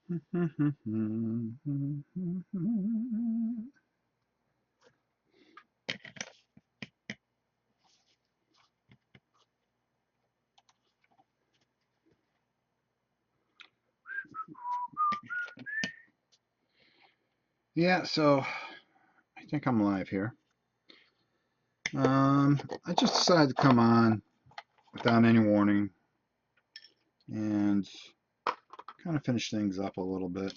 Yeah, so I think I'm live here. I just decided to come on without any warning and kind of finish things up a little bit.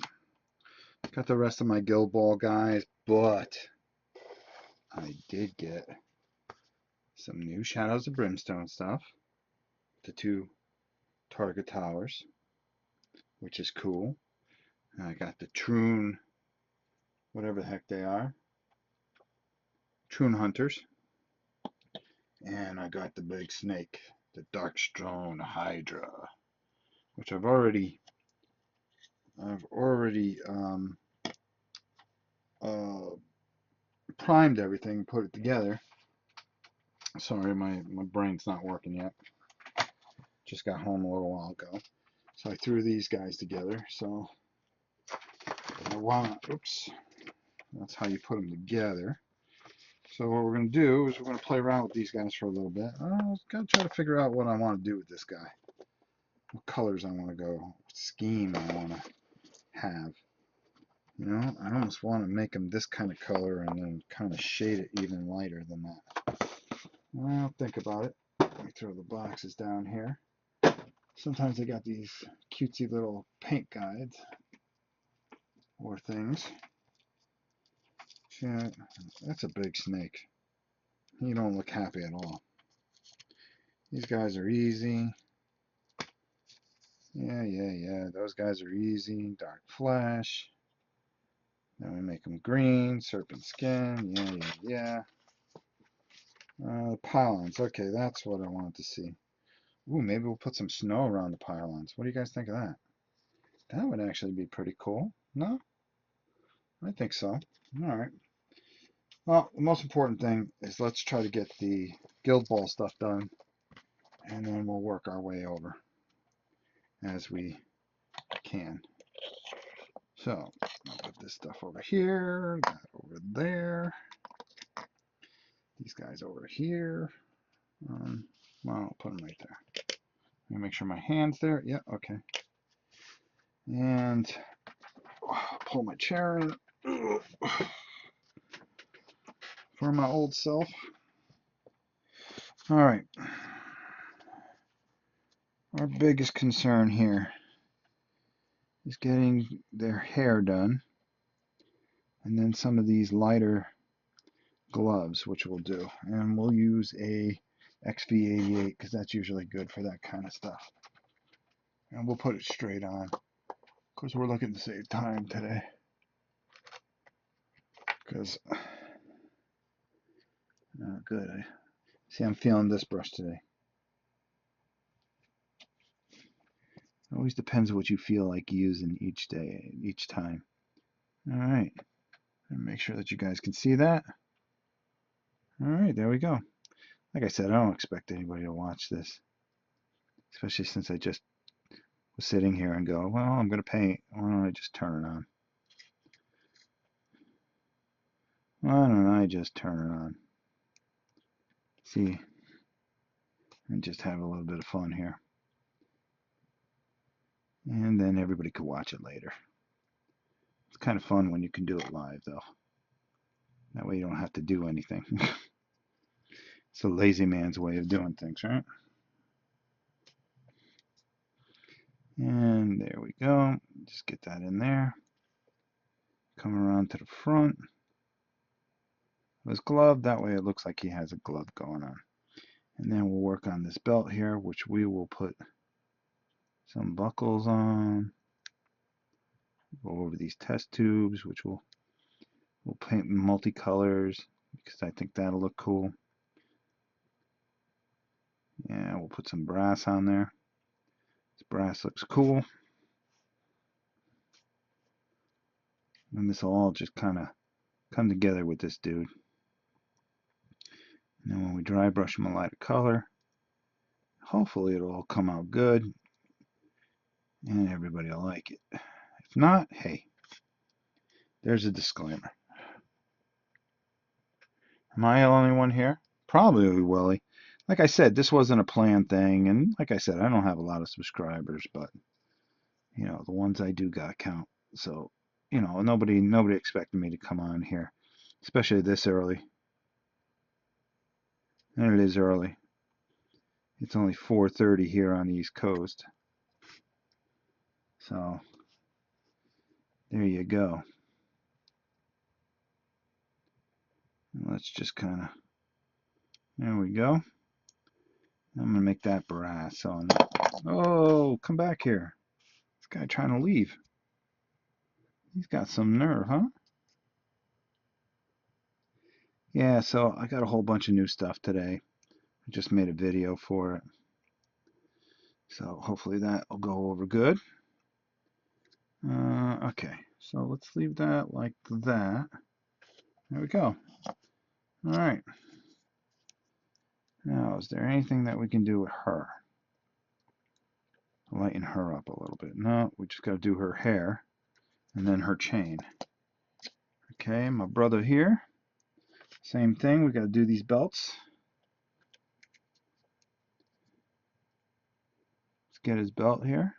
Got the rest of my Guild Ball guys, but I did get some new Shadows of Brimstone stuff. The two target towers, which is cool. And I got the Troon, whatever the heck they are, Troon Hunters. And I got the big snake, the Darkstone Hydra, which I've already uh, primed everything, put it together. Sorry, my brain's not working yet. Just got home a little while ago. So I threw these guys together. So I want, oops, that's how you put them together. So what we're going to do is we're going to play around with these guys for a little bit. I'm going to try to figure out what I want to do with this guy. What colors I want to go, what scheme I want to have. You know, I almost want to make them this kind of color and then kind of shade it even lighter than that. Well, think about it. Let me throw the boxes down here. Sometimes they got these cutesy little paint guides or things. Yeah, that's a big snake. He don't look happy at all. These guys are easy. Yeah. Those guys are easy. Dark flesh. Then we make them green. Serpent skin. Yeah. Pylons. Okay, that's what I wanted to see. Ooh, maybe we'll put some snow around the pylons. What do you guys think of that? That would actually be pretty cool. No? I think so. All right. Well, the most important thing is let's try to get the Guild Ball stuff done, and then we'll work our way over as we can. So, I'll put this stuff over here, that over there, these guys over here. Well, I'll put them right there. Let me make sure my hand's there. Yeah, okay. And pull my chair in for my old self. All right. Our biggest concern here is getting their hair done, and then some of these lighter gloves, which we'll do. And we'll use a XV88 because that's usually good for that kind of stuff. And we'll put it straight on because we're looking to save time today. Because, good. See, I'm feeling this brush today. It always depends what you feel like using each day, each time. All right. And make sure that you guys can see that. All right, there we go. Like I said, I don't expect anybody to watch this, especially since I just was sitting here and go, well, I'm going to paint. Why don't I just turn it on? Why don't I just turn it on? See, and just have a little bit of fun here. And then everybody could watch it later. It's kind of fun when you can do it live, though. That way you don't have to do anything. It's a lazy man's way of doing things, right? And there we go. Just get that in there. Come around to the front of his glove. That way it looks like he has a glove going on. And then we'll work on this belt here, which we will put some buckles on. Go over these test tubes, which we'll paint multicolors because I think that'll look cool. Yeah, we'll put some brass on there. This brass looks cool. And this will all just kind of come together with this dude. And then when we dry brush him a lighter color, hopefully it'll all come out good and everybody will like it. If If not, hey, there's a disclaimer. Am I the only one here? Probably, Willie. Like I said, this wasn't a planned thing, and like I said, I don't have a lot of subscribers, but the ones I do got count. So, nobody expected me to come on here, especially this early. And it is early. It's only 4:30 here on the East Coast. So, there you go. Let's just kind of, there we go. I'm going to make that brass on. Oh, come back here. This guy trying to leave. He's got some nerve, huh? Yeah, so I got a whole bunch of new stuff today. I just made a video for it. So hopefully that will go over good. Okay, so let's leave that like that. There we go. All right. Now, is there anything that we can do with her? Lighten her up a little bit. No, we just got to do her hair and then her chain. Okay, my brother here. Same thing. We got to do these belts. Let's get his belt here.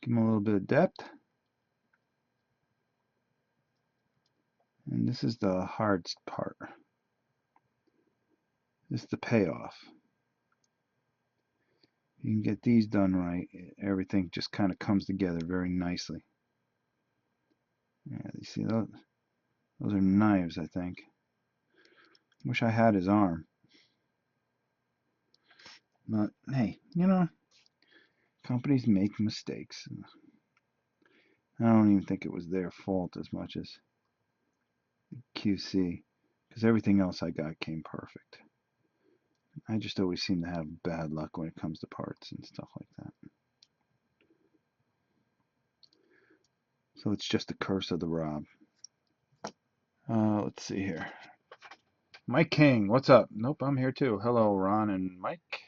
Give him a little bit of depth. And this is the hard part. This is the payoff. You can get these done right, everything just kind of comes together very nicely. Yeah, you see those? Those are knives, I think. Wish I had his arm. But hey, companies make mistakes. I don't even think it was their fault as much as QC, because everything else I got came perfect. I just always seem to have bad luck when it comes to parts and stuff like that. So it's just the curse of the Rob. Let's see here. Mike King, what's up? Nope, I'm here too. Hello, Ron and Mike.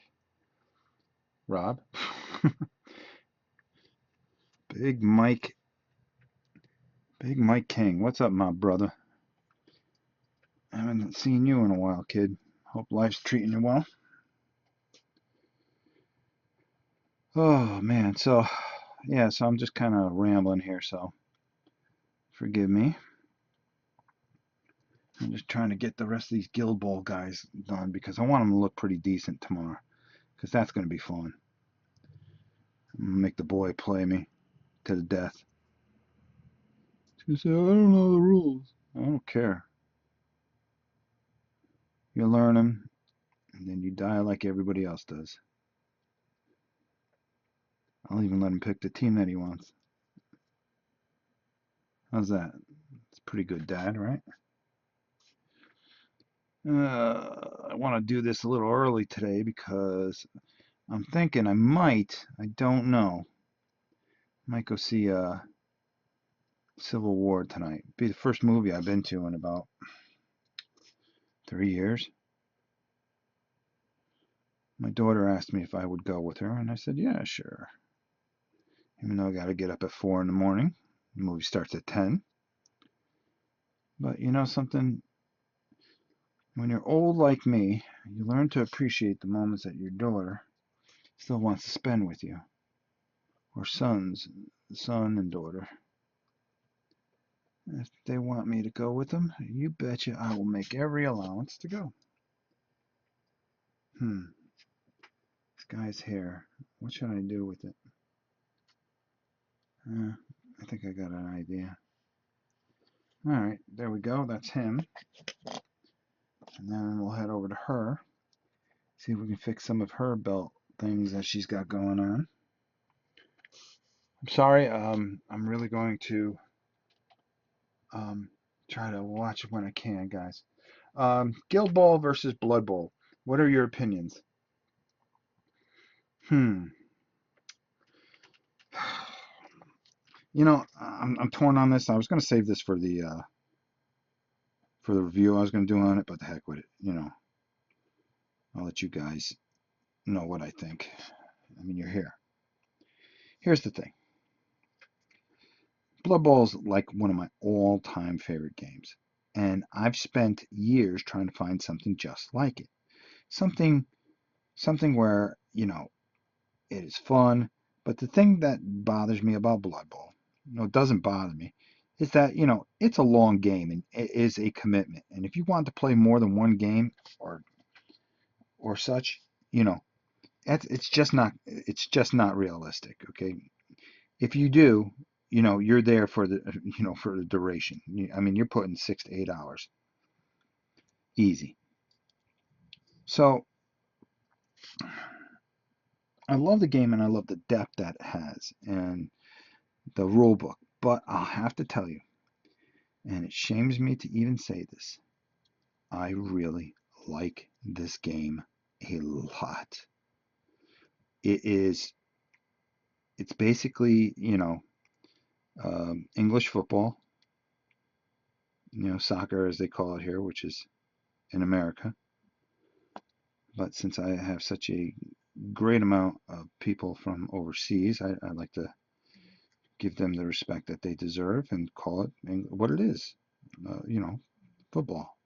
Rob. Big Mike. Big Mike King, what's up, my brother? I haven't seen you in a while, kid. Hope life's treating you well. Oh, man. So, yeah, so I'm just kind of rambling here, so forgive me. I'm just trying to get the rest of these Guild Ball guys done because I want them to look pretty decent tomorrow, because that's going to be fun. I'm going to make the boy play me to the death. He's going to say, I don't know the rules. I don't care. You learn them, and then you die like everybody else does. I'll even let him pick the team that he wants. How's that? It's pretty good, Dad, right? I want to do this a little early today because I'm thinking I don't know, might go see Civil War tonight. Be the first movie I've been to in about 3 years. My daughter asked me if I would go with her, and I said, yeah, sure. Even though I got to get up at 4 in the morning. The movie starts at 10. But you know something? When you're old like me, you learn to appreciate the moments that your daughter still wants to spend with you. Or son and daughter. If they want me to go with them, you betcha I will make every allowance to go. This guy's hair. What should I do with it? I think I got an idea. Alright, there we go. That's him. And then we'll head over to her. See if we can fix some of her belt things that she's got going on. I'm sorry. I'm really going to try to watch when I can, guys. Guild Ball versus Blood Bowl. What are your opinions? I'm torn on this. I was going to save this for the review I was going to do on it, but the heck with it. I'll let you guys know what I think. I mean, you're here. Here's the thing. Blood Bowl is like one of my all-time favorite games, and I've spent years trying to find something just like it. Something, something where, it is fun. But the thing that bothers me about Blood Bowl, it doesn't bother me, is that, it's a long game and it is a commitment. And if you want to play more than one game or such, you know, it's just not realistic, okay? If you do, you're there for the for the duration. I mean, you're putting 6 to 8 hours easy. So I love the game and I love the depth that it has and the rule book. But I'll have to tell you, and it shames me to even say this, I really like this game a lot. It is, it's basically, English football, soccer as they call it here, which is in America. But since I have such a great amount of people from overseas, I like to give them the respect that they deserve and call it what it is, football.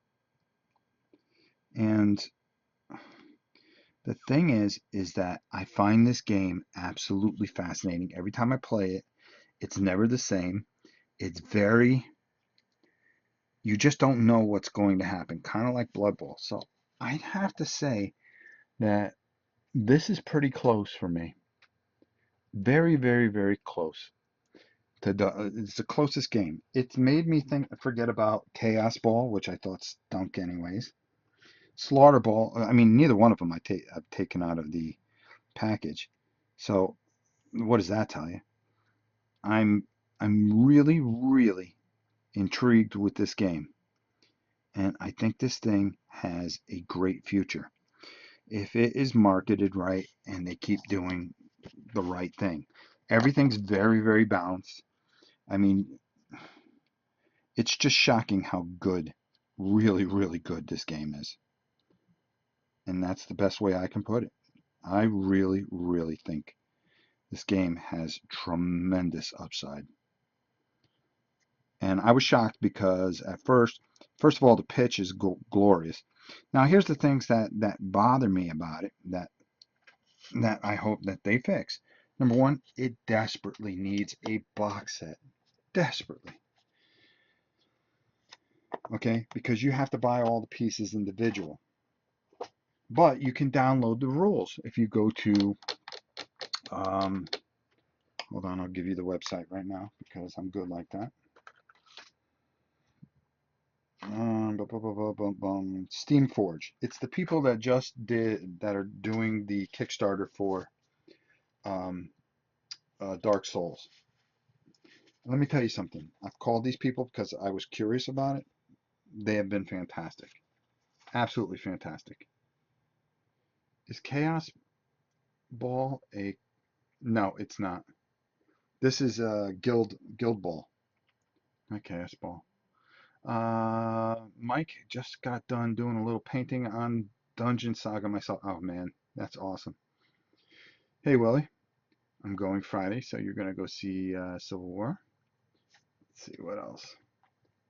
And the thing is that I find this game absolutely fascinating. Every time I play it, it's never the same. It's very, you just don't know what's going to happen, kind of like Blood Bowl. So I'd have to say that this is pretty close for me. Very, very, very close. It's the closest game. It's made me forget about Chaos Ball, which I thought stunk anyways. Slaughter Ball, I mean, neither one of them I've taken out of the package. So what does that tell you? I'm I'm really, really intrigued with this game, and I think this thing has a great future if it is marketed right and they keep doing the right thing. Everything's very, very balanced. I mean, it's just shocking how good, really, really good this game is. And that's the best way I can put it. I really, really think this game has tremendous upside. And I was shocked because at first of all, the pitch is glorious. Now, here's the things that bother me about it that I hope that they fix. Number one, it desperately needs a box set. Desperately. Okay? Because you have to buy all the pieces individual. But you can download the rules if you go to, um, hold on, I'll give you the website right now because I'm good like that. Steam Forge. It's the people that that are doing the Kickstarter for um, Dark Souls. Let me tell you something. I've called these people because I was curious about it. They have been fantastic. Absolutely fantastic. Is Chaos Ball a... No, it's not. This is Guild Ball, not Chaos Ball. Mike just got done doing a little painting on Dungeon Saga myself. Oh man, that's awesome. Hey Willie, I'm going Friday, so you're gonna go see Civil War. Let's see what else.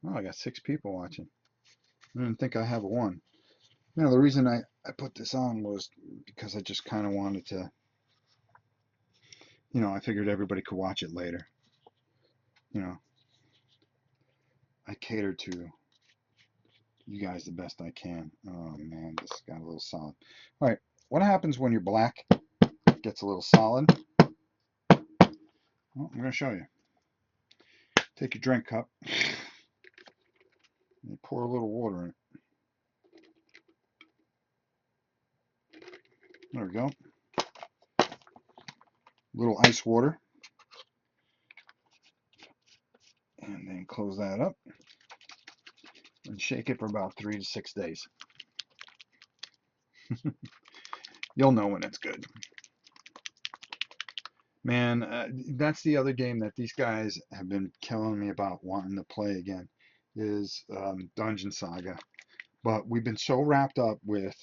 Oh, I got 6 people watching. I didn't think I have a one. The reason I put this on was because I just kind of wanted to, I figured everybody could watch it later. You know, I cater to you guys the best I can. Oh man, this got a little solid. All right, what happens when your black gets a little solid? Well, I'm going to show you. Take your drink cup and pour a little water in it. There we go. A little ice water. And then close that up and shake it for about 3 to 6 days. You'll know when it's good. Man, that's the other game that these guys have been killing me about wanting to play again is Dungeon Saga. But we've been so wrapped up with,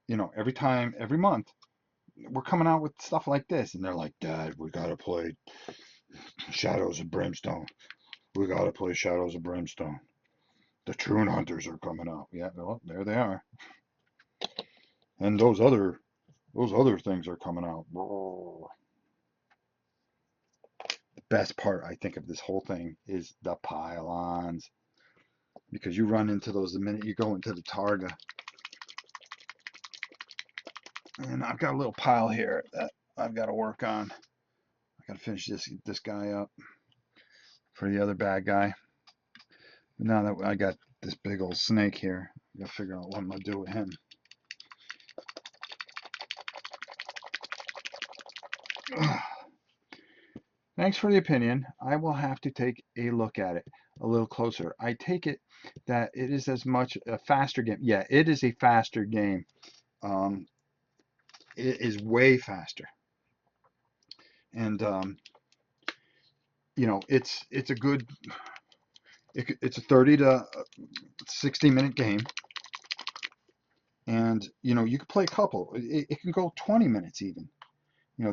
every month, we're coming out with stuff like this. And they're like, Dad, we got to play Shadows of Brimstone. We gotta play Shadows of Brimstone. The Troon Hunters are coming out. Yeah, well, there they are. And those other things are coming out. The best part, I think, of this whole thing is the pylons. Because you run into those the minute you go into the Targa. And I've got a little pile here that I've got to work on. I got to finish this guy up for the other bad guy. Now that I got this big old snake here, I got to figure out what I'm going to do with him. Thanks for the opinion. I will have to take a look at it a little closer. I take it that it is as much a faster game. Yeah, it is a faster game. It is way faster. And it's a good it's a 30 to 60-minute game. And you can play a couple. It can go 20 minutes even,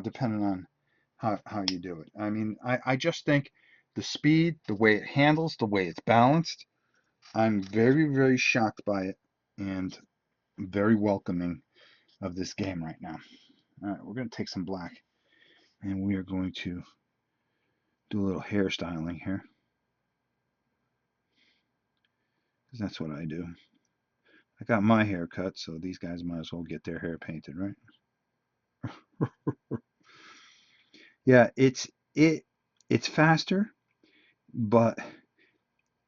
depending on how you do it. I mean, I just think the speed, the way it handles, the way it's balanced, I'm very, very shocked by it and very welcoming of this game right now. All right, we're going to take some black and we are going to do a little hairstyling here because that's what I do. I got my hair cut, so these guys might as well get their hair painted, right? Yeah, it's faster, but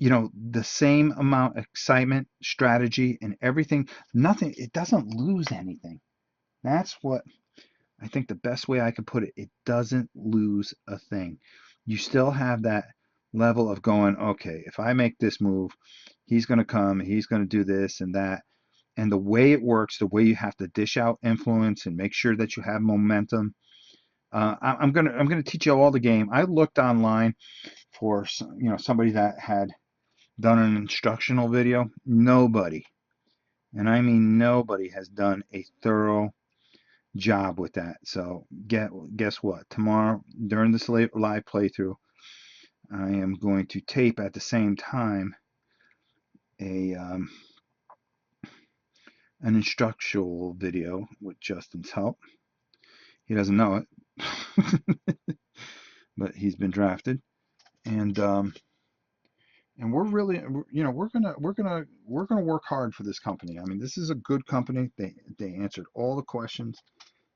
the same amount of excitement, strategy, and everything, nothing, it doesn't lose anything. That's what I think the best way I could put it. It doesn't lose a thing. You still have that level of going, okay, if I make this move, he's going to come, he's going to do this and that. And the way it works, the way you have to dish out influence and make sure that you have momentum. I'm gonna teach you all the game. I looked online for somebody that had done an instructional video. Nobody, and I mean nobody, has done a thorough job with that. So guess what? Tomorrow during this live playthrough, I am going to tape at the same time a an instructional video with Justin's help. He doesn't know it, but he's been drafted, and we're really, we're gonna work hard for this company. I mean, this is a good company. They answered all the questions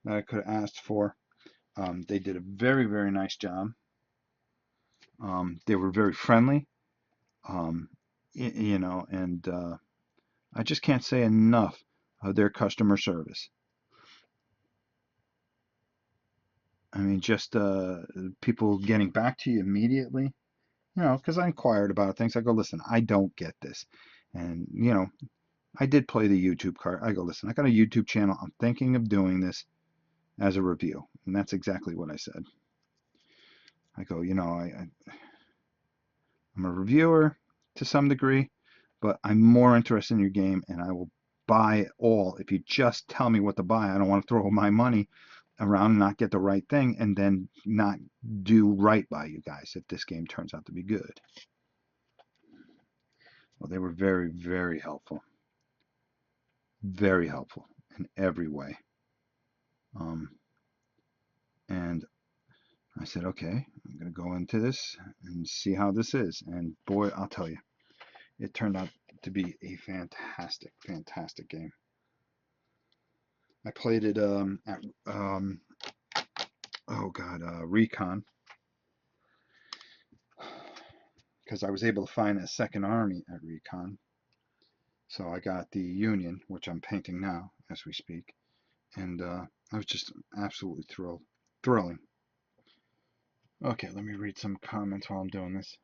that I could have asked for. They did a very, very nice job. They were very friendly. Um, and I just can't say enough of their customer service. I mean, just people getting back to you immediately. Because I inquired about things. I go, listen, I don't get this, and I did play the YouTube card. I go, listen, I got a YouTube channel. I'm thinking of doing this as a review, and that's exactly what I said. I go, I'm a reviewer to some degree, but I'm more interested in your game, and I will buy it all if you just tell me what to buy. I don't want to throw my money around and not get the right thing and then not do right by you guys if this game turns out to be good. Well, they were very, very helpful. Very helpful in every way. And I said, okay, I'm going to go into this and see how this is. And boy, I'll tell you, it turned out to be a fantastic, fantastic game. I played it at Recon, because I was able to find a second army at Recon. So I got the Union, which I'm painting now as we speak, and I was just absolutely thrilling. Okay, let me read some comments while I'm doing this.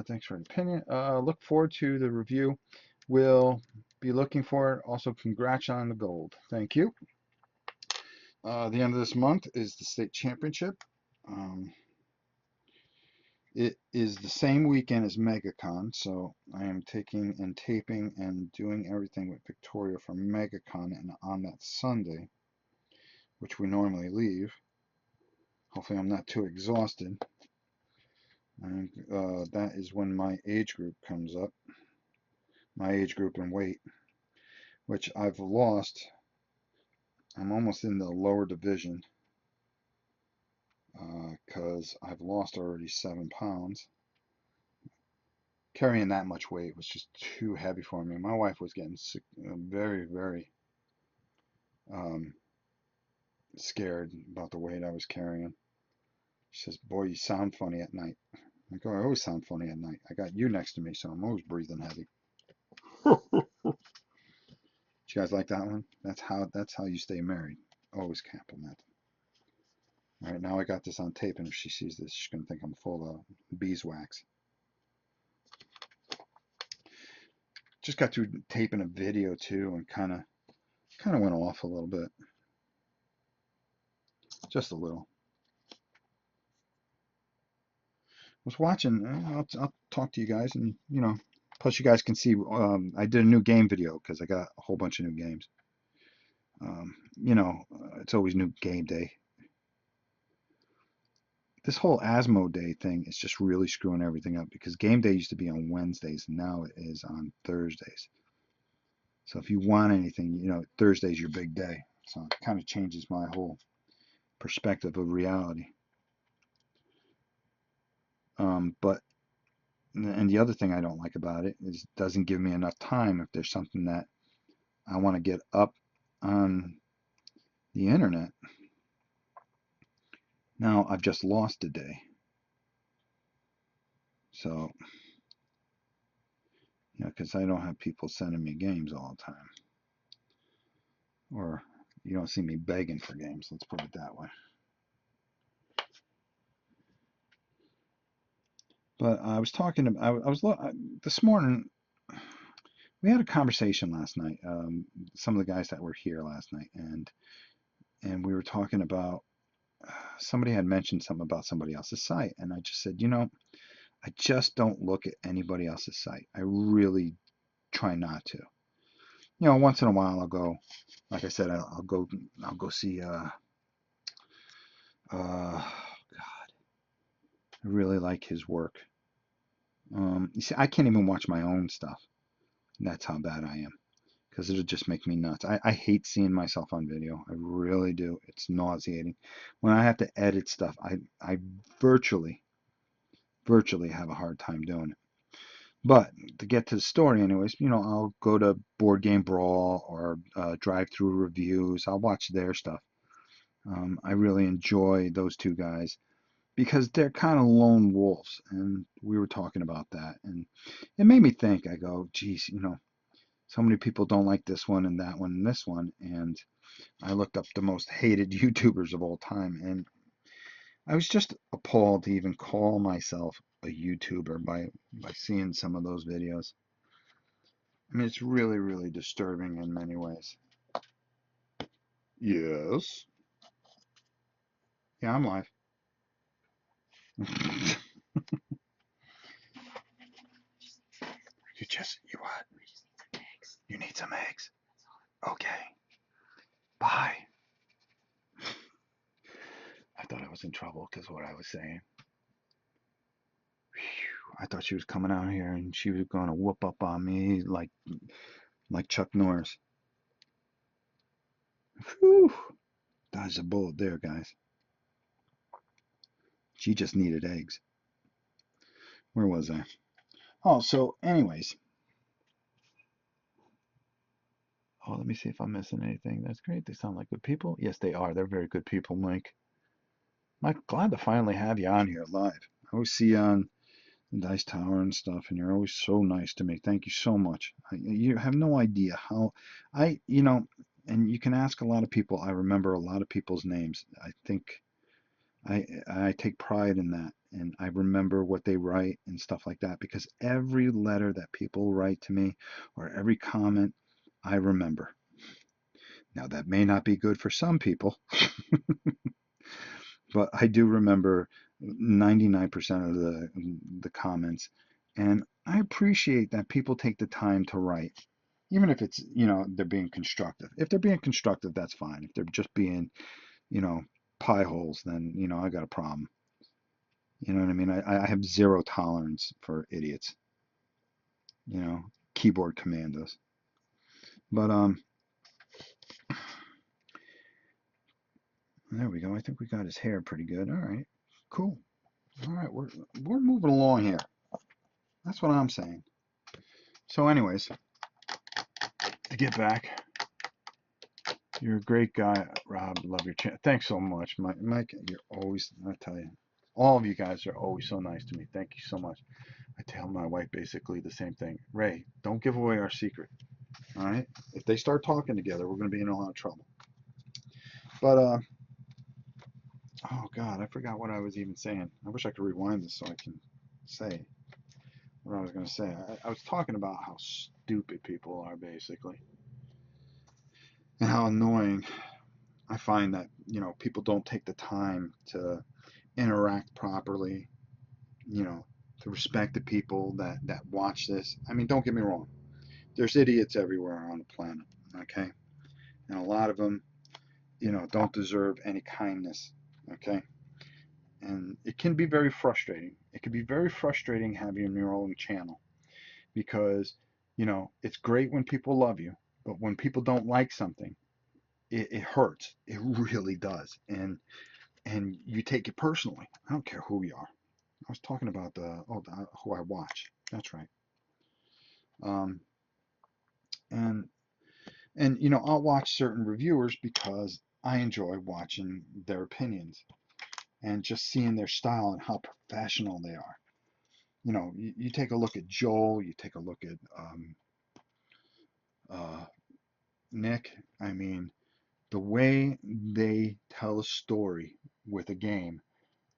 Thanks for the opinion. Look forward to the review. We'll be looking for it. Also, congrats on the gold. Thank you. The end of this month is the state championship. It is the same weekend as MegaCon, so I am taking and taping and doing everything with Victoria for MegaCon, and on that Sunday, which we normally leave. Hopefully I'm not too exhausted. And that is when my age group comes up, my age group and weight, which I've lost. I'm almost in the lower division because I've lost already 7 pounds. Carrying that much weight was just too heavy for me. My wife was getting sick, very, very um, scared about the weight I was carrying. She says, "Boy, you sound funny at night." I go, "I always sound funny at night. I got you next to me, so I'm always breathing heavy." You guys like that one? That's how you stay married. Always compliment. All right, now I got this on tape, and if she sees this, she's gonna think I'm full of beeswax. Just got through taping a video too, and kind of went off a little bit, just a little. Was watching. I'll talk to you guys, and plus you guys can see. I did a new game video because I got a whole bunch of new games. It's always new game day. This whole Asmo Day thing is just really screwing everything up because game day used to be on Wednesdays, and now it is on Thursdays. So if you want anything, Thursday's your big day. So it kind of changes my whole perspective of reality. But and the other thing I don't like about it is it doesn't give me enough time if there's something that I want to get up on the internet. Now I've just lost a day. So, because I don't have people sending me games all the time. Or you don't see me begging for games, let's put it that way. But I was talking to, I was this morning, we had a conversation last night, some of the guys that were here last night, and we were talking about, somebody had mentioned something about somebody else's site, and I just said, I just don't look at anybody else's site. I really try not to. Once in a while I'll go, like I said, I'll go see, God, I really like his work. You see, I can't even watch my own stuff. That's how bad I am, because it'll just make me nuts. I hate seeing myself on video. I really do. It's nauseating. When I have to edit stuff, I virtually have a hard time doing it. But to get to the story, anyways, I'll go to Board Game Brawl or Drive Through Reviews. I'll watch their stuff. I really enjoy those two guys because they're kind of lone wolves, and we were talking about that, and it made me think. I go, geez, so many people don't like this one and that one and this one, and I looked up the most hated YouTubers of all time, and I was just appalled to even call myself a YouTuber by seeing some of those videos. I mean, it's really, really disturbing in many ways. Yes. Yeah, I'm live. You what? You need some eggs. Okay. Bye. I thought I was in trouble because what I was saying. I thought she was coming out here and she was going to whoop up on me like Chuck Norris. Whew. Dodged a bullet there, guys. She just needed eggs. Where was I? Oh, so anyways. Oh, let me see if I'm missing anything. That's great. They sound like good people. Yes, they are. They're very good people, Mike. Mike, glad to finally have you on here live. I always see you on the Dice Tower and stuff, and you're always so nice to me. Thank you so much. You have no idea how and you can ask a lot of people. I remember a lot of people's names. I think I take pride in that, and I remember what they write and stuff like that because every letter that people write to me or every comment, I remember. Now that may not be good for some people, but I do remember 99% of the comments, and I appreciate that people take the time to write, even if it's they're being constructive. If they're being constructive, that's fine. If they're just being you know pie holes, then I got a problem. You know what I mean? I have zero tolerance for idiots, you know, keyboard commandos. But there we go. I think we got his hair pretty good. All right, cool. All right, we're moving along here. That's what I'm saying. So, anyways, to get back, you're a great guy, Rob. Love your channel. Thanks so much, Mike. You're always, I tell you, all of you guys are always so nice to me. Thank you so much. I tell my wife basically the same thing. Ray, don't give away our secret. All right? If they start talking together, we're going to be in a lot of trouble. But oh God, I forgot what I was even saying. I wish I could rewind this so I can say what I was going to say. I was talking about how stupid people are basically, and how annoying I find that, you know, people don't take the time to interact properly, you know, to respect the people that watch this. I mean, don't get me wrong. There's idiots everywhere on the planet, okay? And a lot of them, you know, don't deserve any kindness, okay? And it can be very frustrating. It can be very frustrating having your own channel because, you know, it's great when people love you, but when people don't like something, it hurts. It really does. And you take it personally. I don't care who you are. I was talking about who I watch. That's right. Um, and and you know, I'll watch certain reviewers because I enjoy watching their opinions and just seeing their style and how professional they are. You know, you take a look at Joel, you take a look at uh, Nick. I mean, the way they tell a story with a game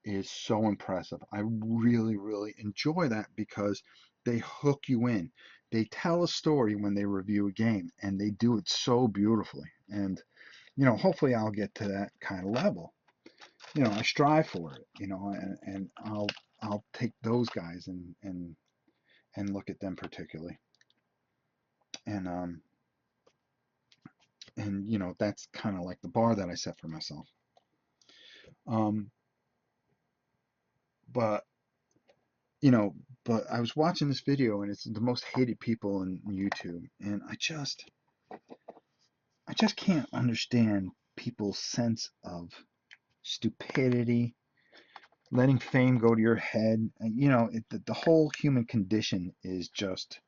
is so impressive. I really, really enjoy that because they hook you in. They tell a story when they review a game, and they do it so beautifully. And, you know, hopefully I'll get to that kind of level. You know, I strive for it, you know, and I'll take those guys and look at them particularly. And you know, that's kind of like the bar that I set for myself. Um, but you know, but I was watching this video and it's the most hated people on YouTube, and I just can't understand people's sense of stupidity, letting fame go to your head. And, you know, the whole human condition is just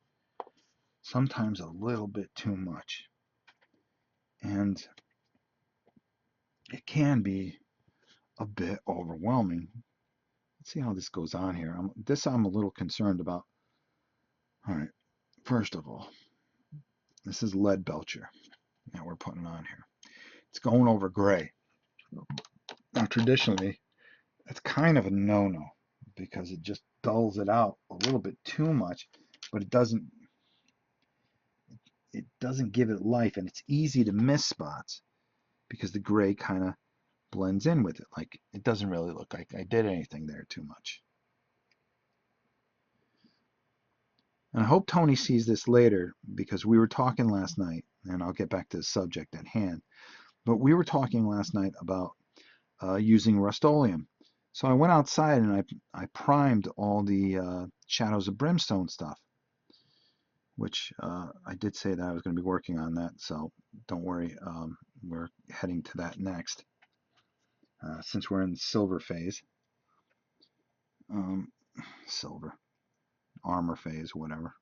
sometimes a little bit too much, and it can be a bit overwhelming. Let's see how this goes on here. I'm a little concerned about. All right, first of all, this is lead belcher that we're putting on here. It's going over gray. Now, traditionally, it's kind of a no-no because it just dulls it out a little bit too much, but it doesn't give it life, and it's easy to miss spots because the gray kind of blends in with it. Like it doesn't really look like I did anything there too much. And I hope Tony sees this later because we were talking last night, and I'll get back to the subject at hand. But we were talking last night about using Rust-Oleum. So I went outside and I primed all the Shadows of Brimstone stuff, which I did say that I was going to be working on that. So don't worry, we're heading to that next. Since we're in the silver phase, um, silver armor phase, whatever.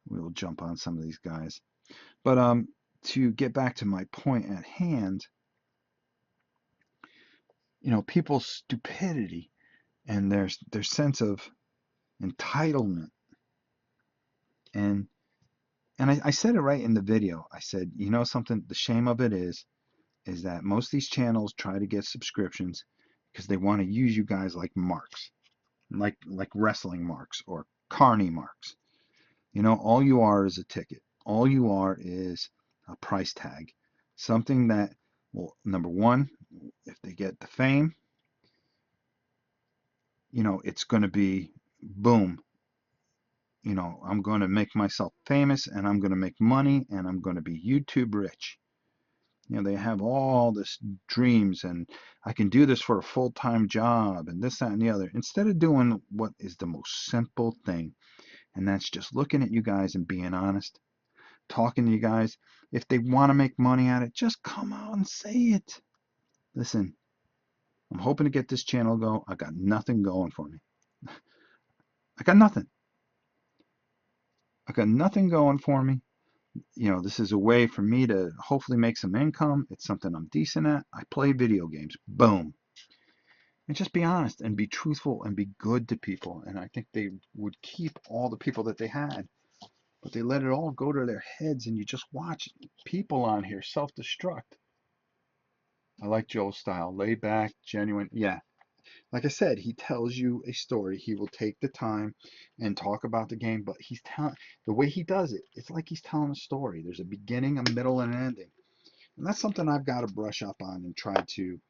We will jump on some of these guys. But to get back to my point at hand, you know, people's stupidity and their sense of entitlement, and I said it right in the video. I said, you know something, the shame of it is that most of these channels try to get subscriptions because they want to use you guys like marks, like wrestling marks or carny marks. You know, all you are is a ticket. All you are is a price tag. Something that, well, number one, if they get the fame, you know, it's going to be boom. You know, I'm going to make myself famous and I'm going to make money and I'm going to be YouTube rich. They have all this dreams, and I can do this for a full-time job and this, that, and the other, instead of doing what is the most simple thing, and that's just looking at you guys and being honest, talking to you guys. If they want to make money at it, just come out and say it. Listen, I'm hoping to get this channel go. I got nothing going for me. I got nothing. I got nothing going for me. This is a way for me to hopefully make some income. It's something I'm decent at. I play video games. Boom. And just be honest and be truthful and be good to people. And I think they would keep all the people that they had, but they let it all go to their heads, and you just watch people on here self-destruct. I like Joel's style. Laid back, genuine. Yeah. Like I said, he tells you a story. He will take the time and talk about the game, but he's telling the way he does it, it's like he's telling a story. There's a beginning, a middle, and an ending. And that's something I've got to brush up on and try to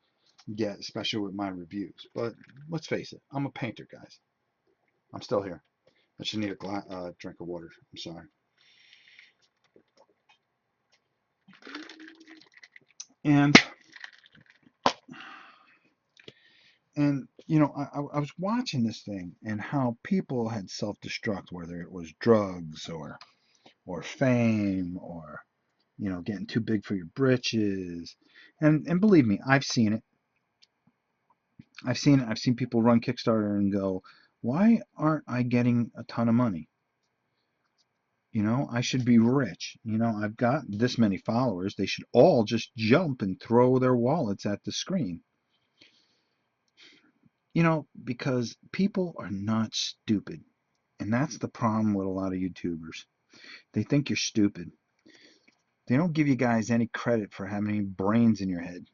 get, especially with my reviews. But let's face it, I'm a painter, guys. I'm still here. I should need a drink of water. I'm sorry. And I was watching this thing and how people had self-destruct, whether it was drugs or fame or getting too big for your britches. And believe me, I've seen it. I've seen people run Kickstarter and go, why aren't I getting a ton of money? I should be rich. I've got this many followers. They should all just jump and throw their wallets at the screen. Because people are not stupid. And that's the problem with a lot of YouTubers. They think you're stupid. They don't give you guys any credit for having any brains in your head.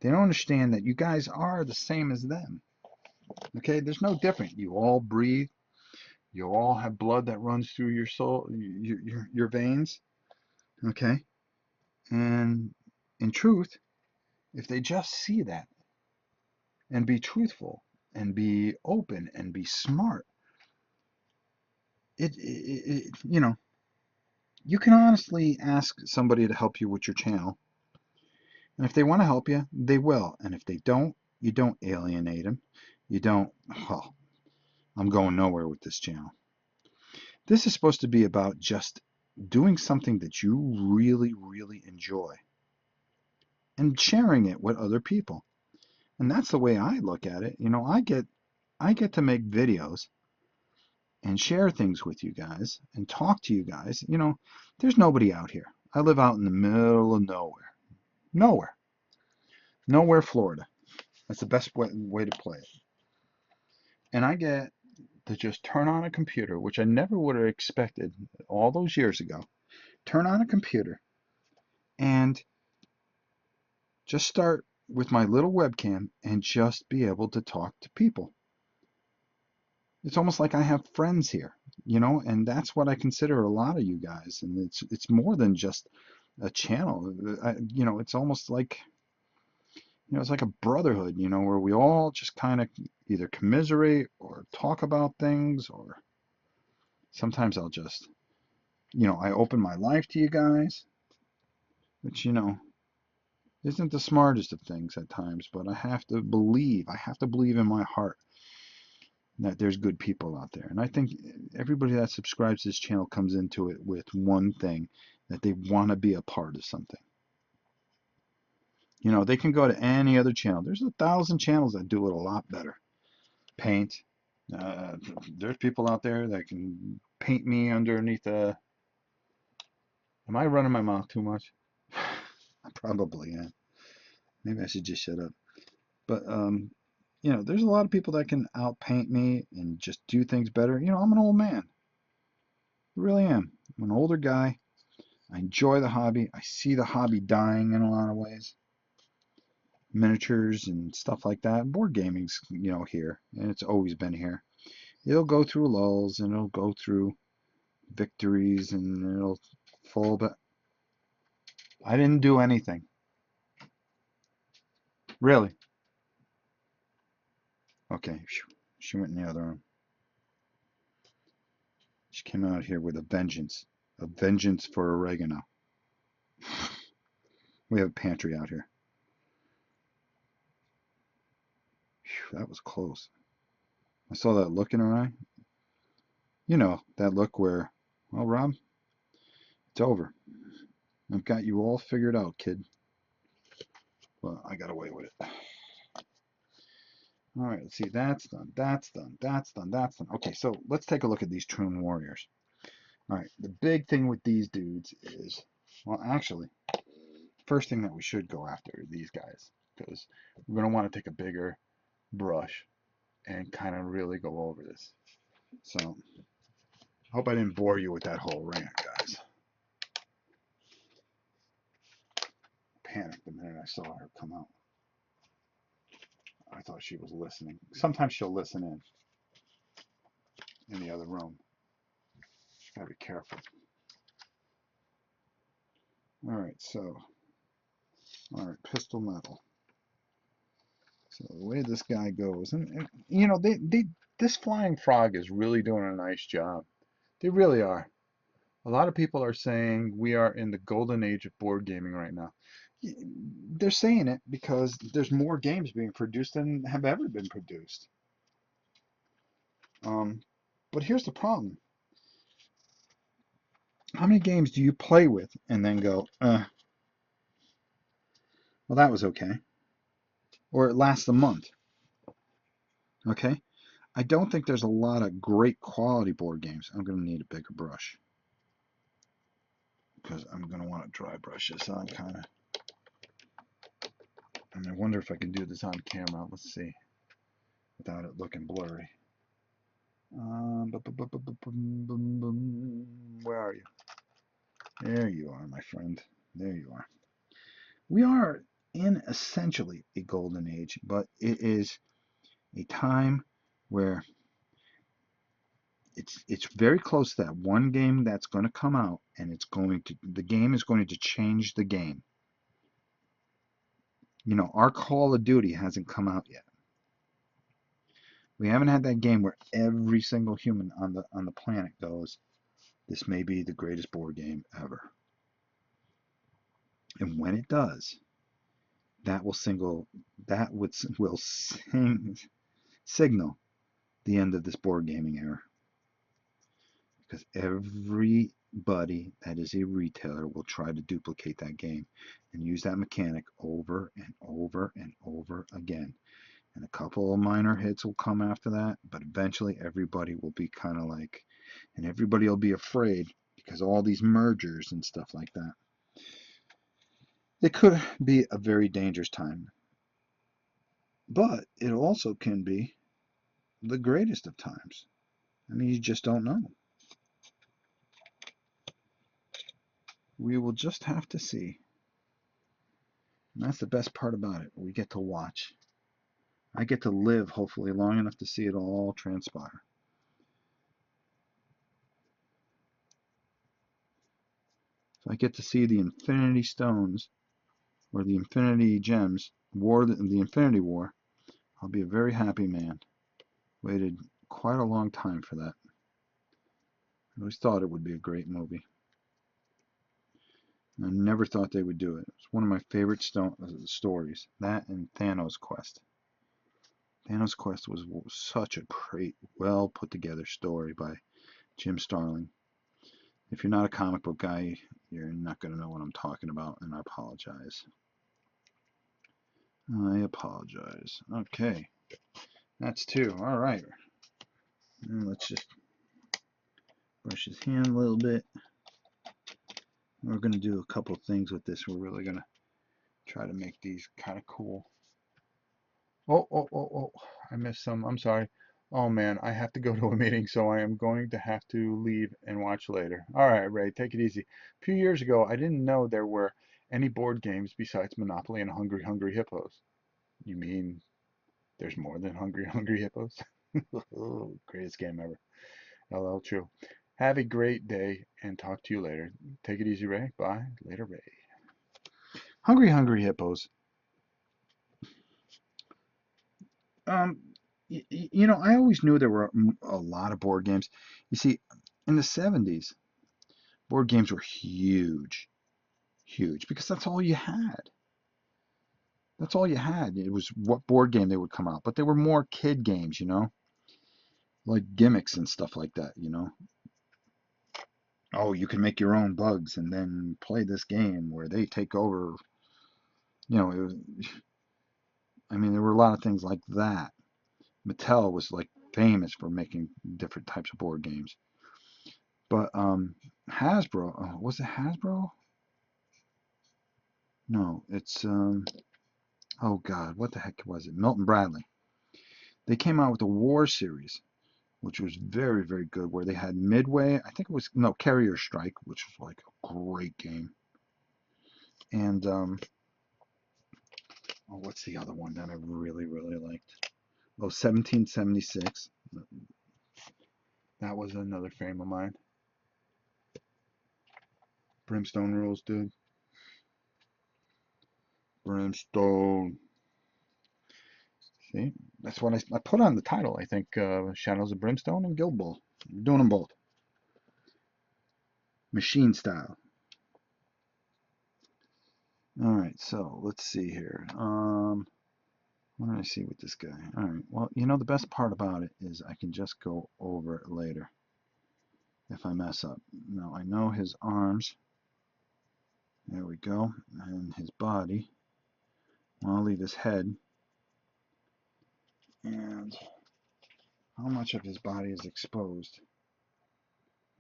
They don't understand that you guys are the same as them. Okay, there's no different. You all breathe. You all have blood that runs through your soul, your veins. Okay, and in truth, if they just see that and be truthful and be open and be smart, you can honestly ask somebody to help you with your channel. And if they want to help you, they will. And if they don't, you don't alienate them. You don't, well, I'm going nowhere with this channel. This is supposed to be about just doing something that you really, really enjoy and sharing it with other people. And that's the way I look at it. I get to make videos and share things with you guys and talk to you guys. There's nobody out here. I live out in the middle of nowhere. Nowhere. Nowhere, Florida. That's the best way to play it. And I get to just turn on a computer, which I never would have expected all those years ago. Turn on a computer and just start with my little webcam and just be able to talk to people. It's almost like I have friends here, and that's what I consider a lot of you guys. And it's more than just a channel. It's almost like, it's like a brotherhood, where we all just kind of either commiserate or talk about things, or sometimes I'll just, I open my life to you guys, which, isn't the smartest of things at times, but I have to believe in my heart that there's good people out there. And I think everybody that subscribes to this channel comes into it with one thing, that they want to be a part of something. They can go to any other channel. There's 1,000 channels that do it a lot better. Paint. There's people out there that can paint me underneath a... Am I running my mouth too much? Probably, yeah. Maybe I should just shut up. But there's a lot of people that can outpaint me and just do things better. I'm an old man. I really am. I'm an older guy. I enjoy the hobby. I see the hobby dying in a lot of ways. Miniatures and stuff like that. Board gaming's, here, and it's always been here. It'll go through lulls and it'll go through victories and it'll fall, but I didn't do anything. Really. Okay, she went in the other room. She came out here with a vengeance for oregano. We have a pantry out here. Whew, that was close. I saw that look in her eye. You know, that look where, well, Rob, it's over. I've got you all figured out, kid. Well, I got away with it. All right, let's see. That's done. That's done. That's done. That's done. Okay, so let's take a look at these Troon Warriors. All right, the big thing with these dudes is, well, actually, first thing that we should go after are these guys because we're going to want to take a bigger brush and kind of really go over this. So, hope I didn't bore you with that whole rant, guys. Panicked the minute I saw her come out. I thought she was listening. Sometimes she'll listen in the other room. Gotta be careful. All right, so, all right, pistol metal. So the way this guy goes, and you know, this flying frog is really doing a nice job. They really are. A lot of people are saying we are in the golden age of board gaming right now. They're saying it because there's more games being produced than have ever been produced. Um, but here's the problem. How many games do you play with and then go, well, that was okay. Or it lasts a month. Okay? I don't think there's a lot of great quality board games. I'm going to need a bigger brush because I'm going to want to dry brush this on kind of. And I wonder if I can do this on camera. Let's see. Without it looking blurry. Where are you? There you are, my friend. There you are. We are in essentially a golden age, but it is a time where it's very close to that one game that's going to come out, and the game is going to change the game. You know, our Call of Duty hasn't come out yet. We haven't had that game where every single human on the planet goes, this may be the greatest board game ever. And when it does, that will signal the end of this board gaming era. Because everybody that is a retailer will try to duplicate that game and use that mechanic over and over and over again. And a couple of minor hits will come after that, but eventually everybody will be kind of like, and everybody will be afraid because all these mergers and stuff like that. It could be a very dangerous time, but it also can be the greatest of times. I mean, you just don't know. We will just have to see. And that's the best part about it. We get to watch. I get to live, hopefully, long enough to see it all transpire. So I get to see the Infinity Stones, or the Infinity Gems, the Infinity War. I'll be a very happy man. Waited quite a long time for that. I always thought it would be a great movie. I never thought they would do it. It's one of my favorite stories. That and Thanos Quest. Thanos Quest was such a great, well put together story by Jim Starlin. If you're not a comic book guy, you're not going to know what I'm talking about, and I apologize. I apologize. Okay, that's two. All right. And let's just brush his hand a little bit. We're going to do a couple things with this. We're really going to try to make these kind of cool. Oh, I missed some. I'm sorry. Oh man, I have to go to a meeting, so I am going to have to leave and watch later. All right, Ray, take it easy. A few years ago, I didn't know there were any board games besides Monopoly and Hungry Hungry Hippos. You mean there's more than Hungry Hungry Hippos? Greatest game ever. LL True. Have a great day and talk to you later. Take it easy, Ray. Bye. Later, Ray. Hungry Hungry Hippos. Um, you know, I always knew there were a lot of board games. You see, in the 70s, board games were huge. huge because that's all you had. That's all you had. It was what board game they would come out, but they were more kid games, like gimmicks and stuff like that, Oh, you can make your own bugs and then play this game where they take over. It was, I mean, there were a lot of things like that. Mattel was like famous for making different types of board games. But Hasbro, was it Hasbro? No, it's oh God, what the heck was it? Milton Bradley. They came out with a War series, which was very, very good, where they had Midway, I think it was, no, Carrier Strike, which was like a great game. And oh, what's the other one that I really, really liked? Oh, 1776. That was another fame of mine. Brimstone rules, dude. Brimstone. See, that's what I put on the title. I think Shadows of Brimstone and Guild Ball. We're doing them both. Machine style. All right, so let's see here. What did I see with this guy? All right, well, the best part about it is I can just go over it later if I mess up. Now, I know his arms. There we go. And his body. Well, I'll leave his head. And how much of his body is exposed?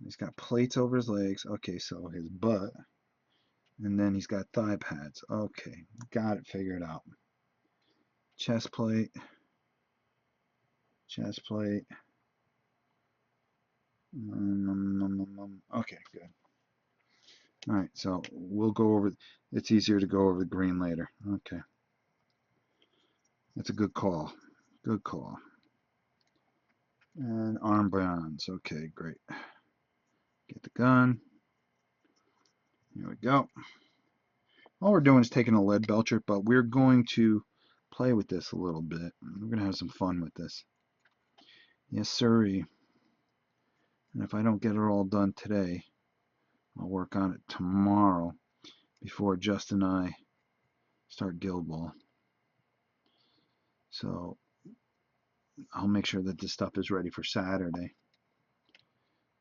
He's got plates over his legs. Okay, so his butt. And then he's got thigh pads. Okay, got it figured out. Chest plate. Chest plate. Okay, good. All right, so we'll go over. It's easier to go over the green later. Okay, that's a good call. Good call. And arm bonds. Okay, great. Get the gun. Here we go. All we're doing is taking a lead belcher, but we're going to play with this a little bit. We're going to have some fun with this. Yes, sirree. And if I don't get it all done today, I'll work on it tomorrow before Justin and I start Guild Ball. So I'll make sure that this stuff is ready for Saturday,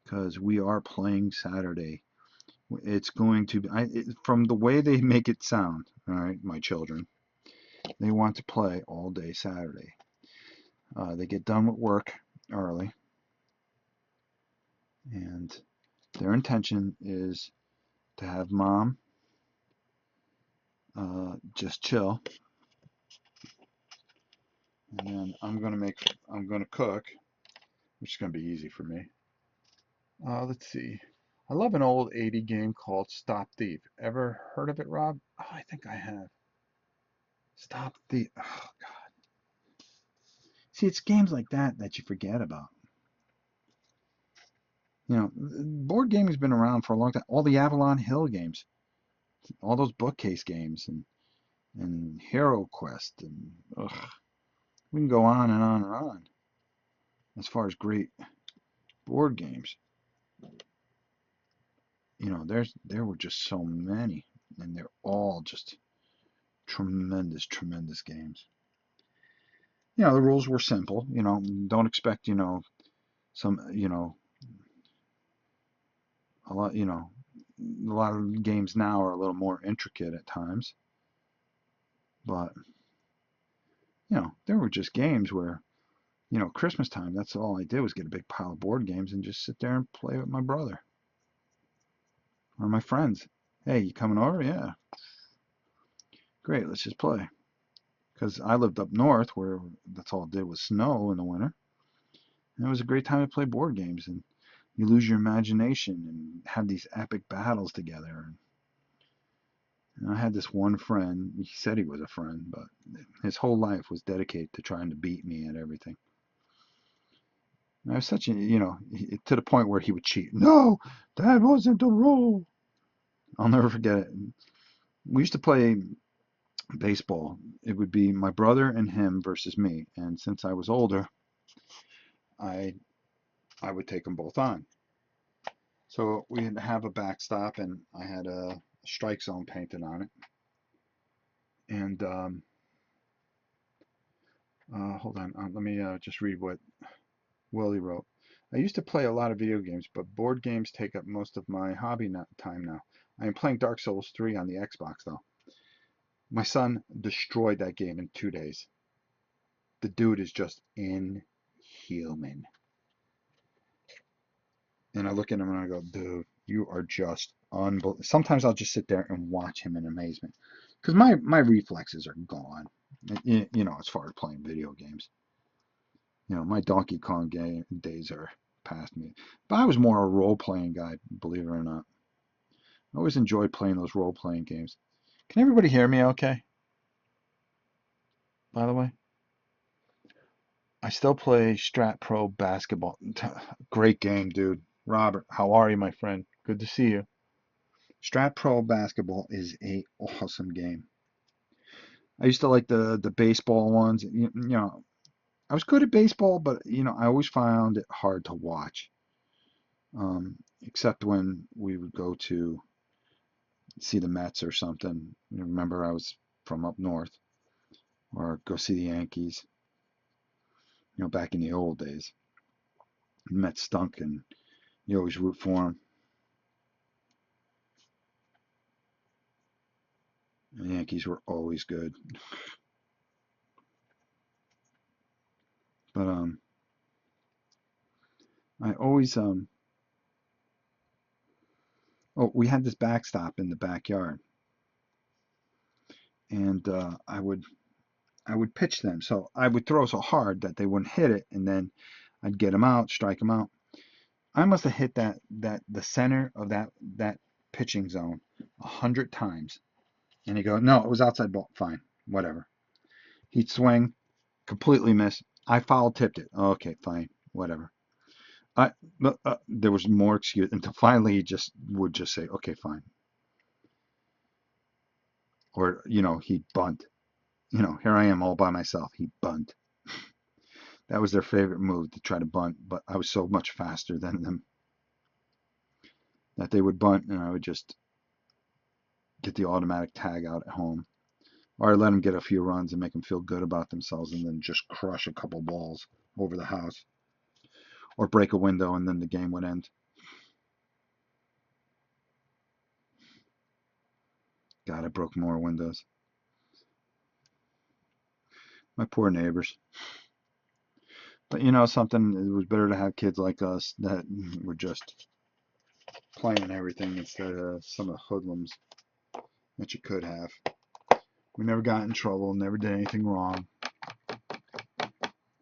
because we are playing Saturday. It's going to be, from the way they make it sound, all right, my children, they want to play all day Saturday. They get done with work early, and their intention is to have mom just chill, and then I'm gonna cook, which is gonna be easy for me. Let's see. I love an old 80 game called Stop Thief. Ever heard of it, Rob? Oh, I think I have. Stop Thief. Oh, God. See, it's games like that that you forget about. Board gaming has been around for a long time. All the Avalon Hill games, all those bookcase games, and Hero Quest, and ugh, we can go on and on and on as far as great board games. There were just so many, and they're all just tremendous, tremendous games. The rules were simple. Don't expect, some, a lot of games now are a little more intricate at times. But, there were just games where, Christmas time, that's all I did was get a big pile of board games and just sit there and play with my brother or my friends. Hey, you coming over? Yeah. Great, let's just play. Because I lived up north where that's all it did was snow in the winter. And it was a great time to play board games, and you lose your imagination and have these epic battles together. And I had this one friend, he said he was a friend, but his whole life was dedicated to trying to beat me at everything. And I was such a, to the point where he would cheat. No, that wasn't the rule. I'll never forget it. We used to play baseball. It would be my brother and him versus me. And since I was older, I would take them both on. So we had to have a backstop, and I had a strike zone painted on it. And hold on, let me just read what Willie wrote. I used to play a lot of video games, but board games take up most of my hobby time now. I am playing Dark Souls 3 on the Xbox though. My son destroyed that game in 2 days. The dude is just inhuman. And I look at him and I go, dude, you are just unbelievable. Sometimes I'll just sit there and watch him in amazement. Because my reflexes are gone. As far as playing video games. My Donkey Kong days are past me. But I was more a role-playing guy, believe it or not. I always enjoyed playing those role-playing games. Can everybody hear me okay, by the way? I still play Strat Pro basketball. Great game, dude. Robert, how are you, my friend? Good to see you. Strat Pro basketball is a awesome game. I used to like the baseball ones. I was good at baseball, but I always found it hard to watch. Except when we would go to see the Mets or something. Remember, I was from up north, or go see the Yankees. Back in the old days, the Mets stunk, and you always root for them. The Yankees were always good, but I always oh, we had this backstop in the backyard, and I would pitch them. So I would throw so hard that they wouldn't hit it, and then I'd get them out, strike them out. I must have hit the center of that pitching zone 100 times. And he'd go, no, it was outside ball. Fine, whatever. He'd swing, completely miss. I foul tipped it. Okay, fine, whatever. I There was more excuse until finally he would just say, okay, fine. Or he'd bunt. Here I am all by myself. He'd bunt. That was their favorite move, to try to bunt, but I was so much faster than them that they would bunt, and I would just get the automatic tag out at home. Or I let them get a few runs and make them feel good about themselves, and then just crush a couple balls over the house. Or break a window, and then the game would end. God, I broke more windows. My poor neighbors. But something, it was better to have kids like us that were just playing everything instead of some of the hoodlums that you could have. We never got in trouble, never did anything wrong.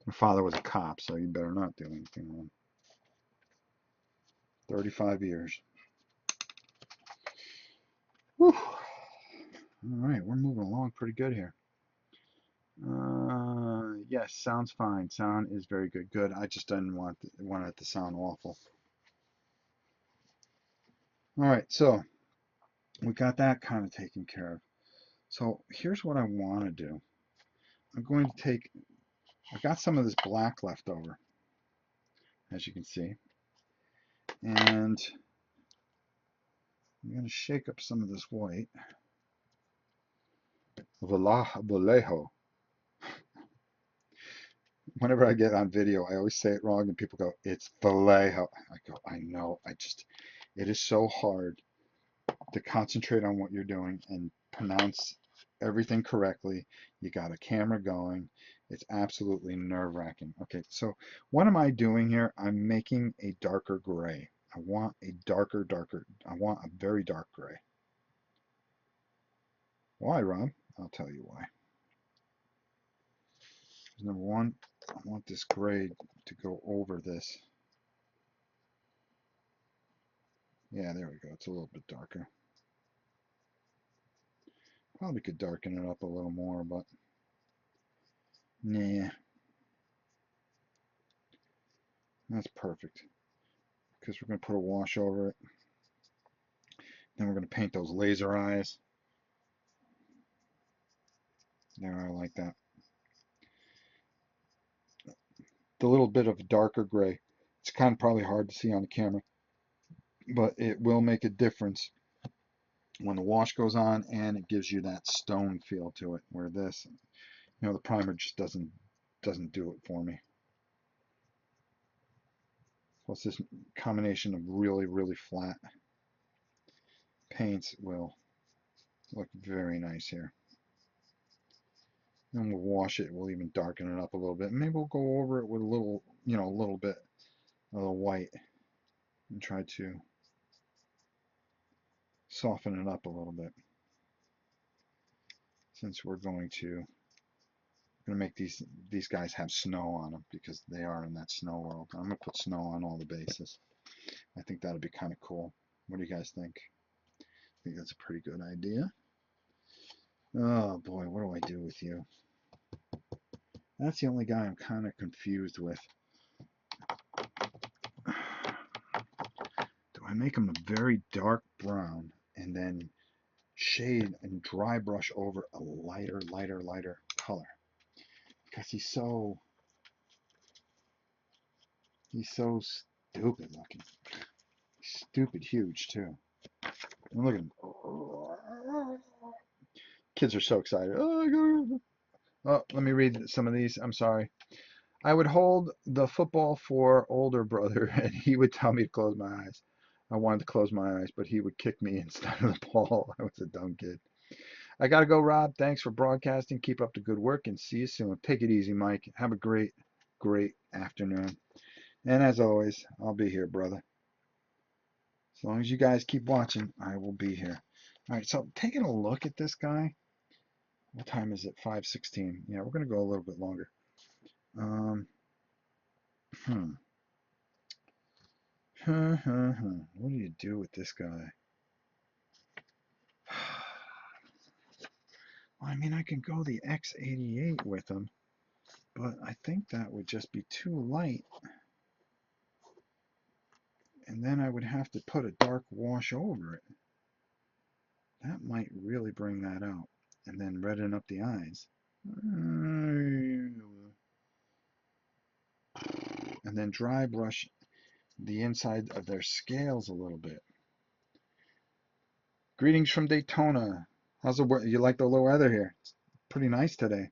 My father was a cop, so you better not do anything wrong. 35 years. Whew. All right, we're moving along pretty good here. Yes, sounds fine. Sound is very good. Good. I just didn't want it to sound awful. All right, so we got that kind of taken care of. So here's what I want to do. I'm going to take, I've got some of this black left over, as you can see, and I'm going to shake up some of this white. Vallejo. Whenever I get on video, I always say it wrong, and people go, it's Vallejo. I go, I know. It is so hard to concentrate on what you're doing and pronounce everything correctly. You got a camera going. It's absolutely nerve-wracking. Okay, so what am I doing here? I'm making a darker gray. I want a darker. I want a very dark gray. Why, Rob? I'll tell you why. Number one, I want this gray to go over this. Yeah, there we go. It's a little bit darker. Probably could darken it up a little more, but nah, that's perfect. Because we're going to put a wash over it. Then we're going to paint those laser eyes. There, I like that. The little bit of darker gray. It's kind of probably hard to see on the camera, but it will make a difference when the wash goes on, and it gives you that stone feel to it, where this, the primer just doesn't do it for me. Plus this combination of really, really flat paints will look very nice here. Then we'll wash it, we'll even darken it up a little bit. Maybe we'll go over it with a little, a little bit of the white and try to soften it up a little bit, since we're going to make these guys have snow on them, because they are in that snow world. I'm gonna put snow on all the bases. I think that'd be kind of cool. What do you guys think? I think that's a pretty good idea. Oh boy, what do I do with you? That's the only guy I'm kind of confused with. Do I make him a very dark brown and then shade and dry brush over a lighter color? Because he's so stupid looking. Stupid huge too. And look at him. Kids are so excited. Oh, let me read some of these. I'm sorry. I would hold the football for older brother, and he would tell me to close my eyes. I wanted to close my eyes, but he would kick me instead of the ball. I was a dumb kid. I got to go, Rob. Thanks for broadcasting. Keep up the good work, and see you soon. Take it easy, Mike. Have a great, great afternoon. And as always, I'll be here, brother. As long as you guys keep watching, I will be here. All right, so taking a look at this guy. What time is it? 5:16. Yeah, we're going to go a little bit longer. Um, hmm. What do you do with this guy? Well, I mean, I can go the X88 with him, but I think that would just be too light. And then I would have to put a dark wash over it. That might really bring that out. And then redden up the eyes. And then dry brush the inside of their scales a little bit. Greetings from Daytona. How's the weather? You like the low weather here? It's pretty nice today.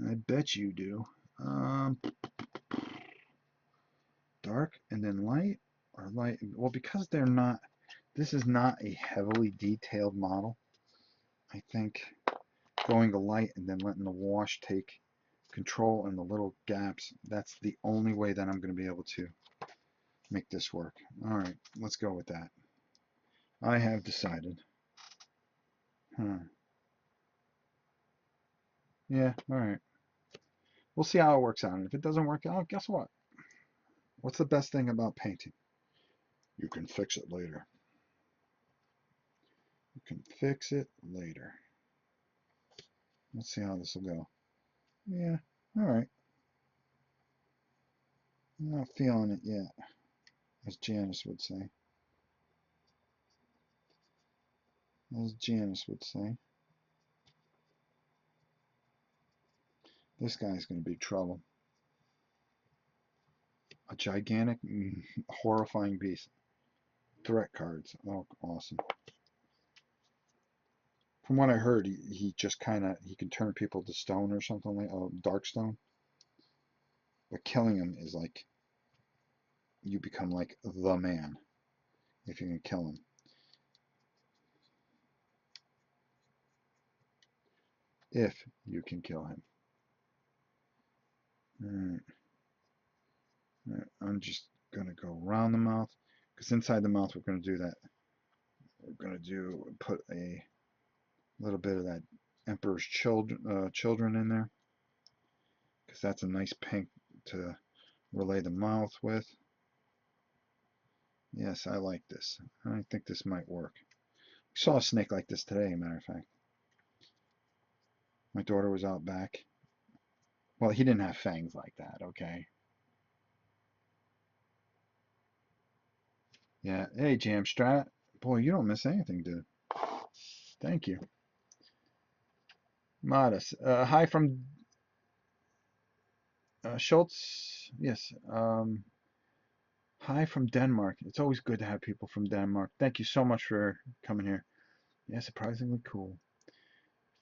I bet you do. Dark and then light, or light. Well, because they're not, this is not a heavily detailed model. I think going to light and then letting the wash take control in the little gaps, that's the only way that I'm going to be able to make this work. All right, let's go with that. I have decided. Yeah, all right. We'll see how it works out. And if it doesn't work out, guess what? What's the best thing about painting? You can fix it later. You can fix it later. Let's see how this will go. Yeah, all right. I'm not feeling it yet, as Janice would say. As Janice would say. This guy's going to be trouble. A gigantic, horrifying beast. Threat cards. Oh, awesome. From what I heard, he just kind of, he can turn people to stone or something like, oh, dark stone. But killing him is like, you become like the man if you can kill him. If you can kill him. Alright. I'm just going to go around the mouth, because inside the mouth we're going to do that. We're going to put a little bit of that Emperor's Children in there, because that's a nice pink to relay the mouth with. Yes, I like this. I think this might work. I saw a snake like this today, matter of fact. My daughter was out back. Well, he didn't have fangs like that, okay? Yeah. Hey, Jamstrat. Boy, you don't miss anything, dude. Thank you. Modest. Hi from Schultz. Yes. Hi from Denmark. It's always good to have people from Denmark. Thank you so much for coming here. Yeah, surprisingly cool.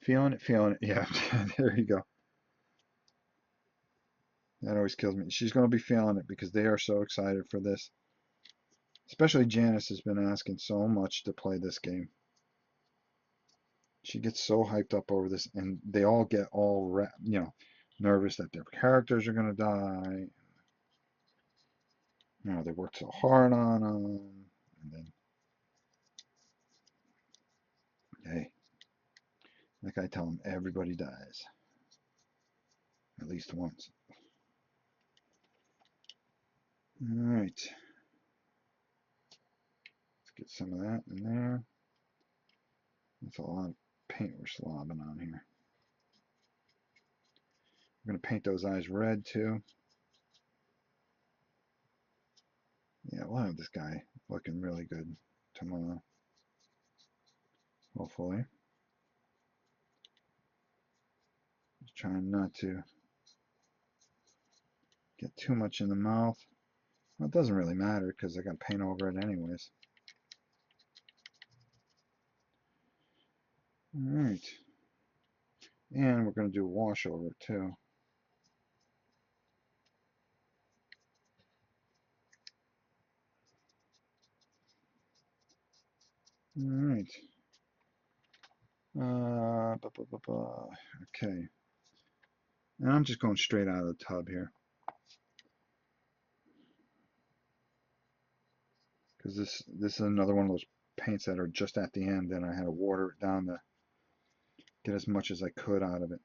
Feeling it, feeling it. Yeah, there you go. That always kills me. She's going to be feeling it because they are so excited for this. Especially Janice has been asking so much to play this game. She gets so hyped up over this, and they all get all nervous that their characters are going to die. They worked so hard on them, and then hey, like I tell them, everybody dies at least once. All right, let's get some of that in there. That's a lot of paint we're slobbing on here. We're going to paint those eyes red too. Yeah, we'll have this guy looking really good tomorrow, hopefully. Just trying not to get too much in the mouth. Well, it doesn't really matter because I got paint over it anyways. All right. And we're going to do a wash over it too. All right. Okay. And I'm just going straight out of the tub here. Because this is another one of those paints that are just at the end, and I had to water it down to get as much as I could out of it.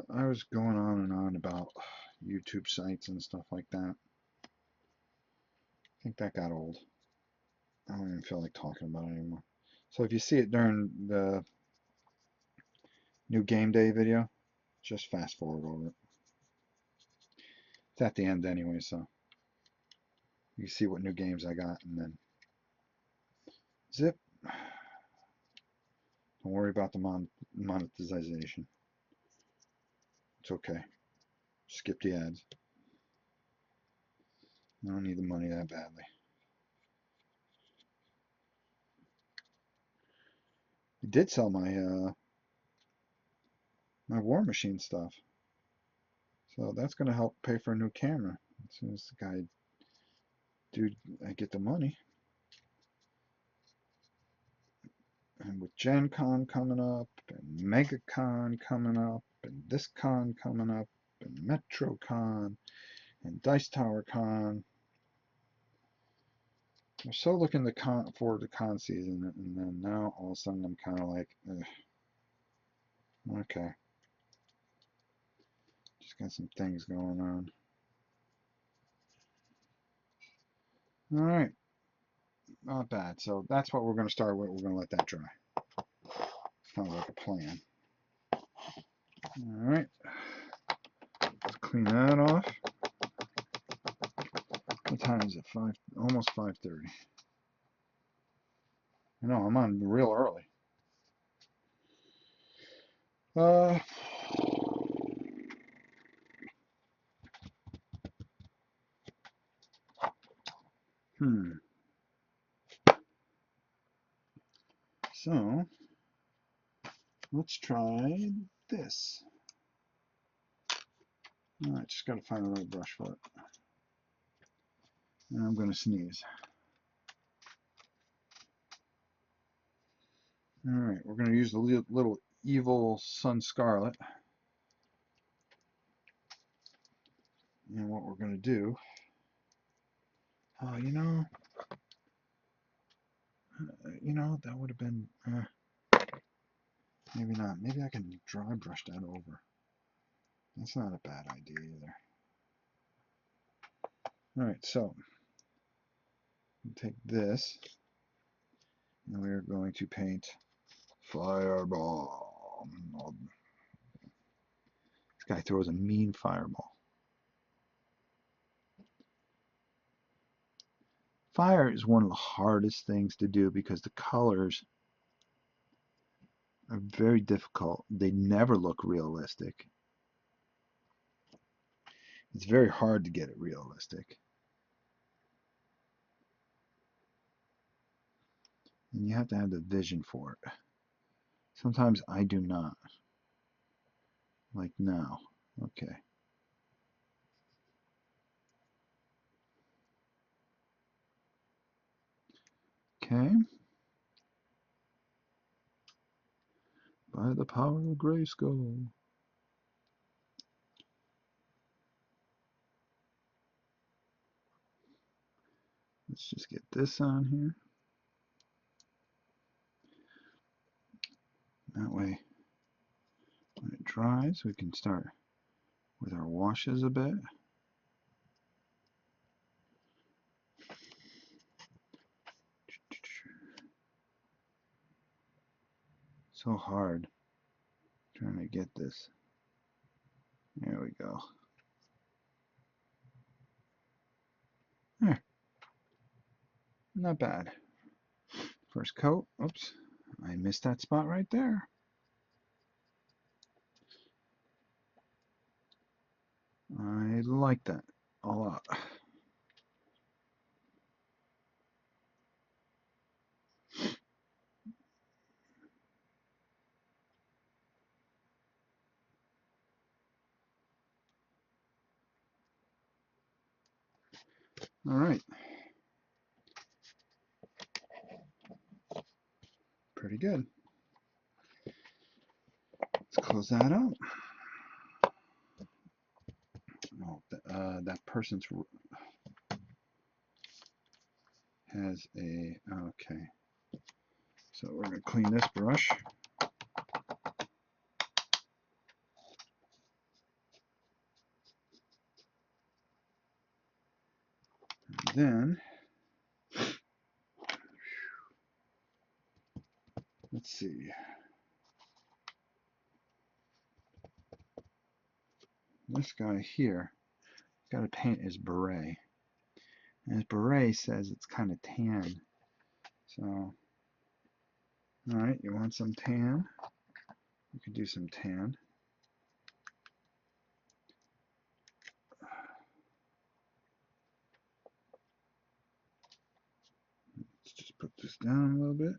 I was going on and on about YouTube sites and stuff like that. I think that got old. I don't even feel like talking about it anymore. So if you see it during the new game day video, just fast forward over it. It's at the end anyway, so you see what new games I got, and then zip. Don't worry about the monetization. It's okay. Skip the ads. I don't need the money that badly. I did sell my War Machine stuff, so that's going to help pay for a new camera as soon as I get the money. And with Gen Con coming up, and MegaCon coming up, and this con coming up, and MetroCon, and Dice Tower Con, I'm so looking forward to con season, and then now all of a sudden I'm kind of like, okay, just got some things going on. All right, not bad. So that's what we're going to start with. We're going to let that dry. Sounds like a plan. All right, let's clean that off. What time is it? Almost 5:30. I know I'm on real early. Uh, So let's try this. All right, just got to find a little brush for it. And I'm going to sneeze. All right, we're going to use the little Evil Sun Scarlet. And what we're going to do, that would have been, maybe not. Maybe I can dry brush that over. That's not a bad idea either. All right, so take this, and we're going to paint Fireball. This guy throws a mean fireball. Fire is one of the hardest things to do because the colors are very difficult. They never look realistic. It's very hard to get it realistic. And you have to have the vision for it. Sometimes I do not. Like now. Okay. Okay. By the power of Grayskull. Let's just get this on here. That way, when it dries, we can start with our washes a bit. So hard trying to get this. There we go. There. Not bad. First coat. Oops. I missed that spot right there. I like that a lot. All right. Pretty good. Let's close that up. Oh, that person's has a, okay. So we're going to clean this brush. And then, let's see. This guy here, got to paint his beret. And his beret says it's kind of tan. So, alright, you want some tan? You can do some tan. Let's just put this down a little bit.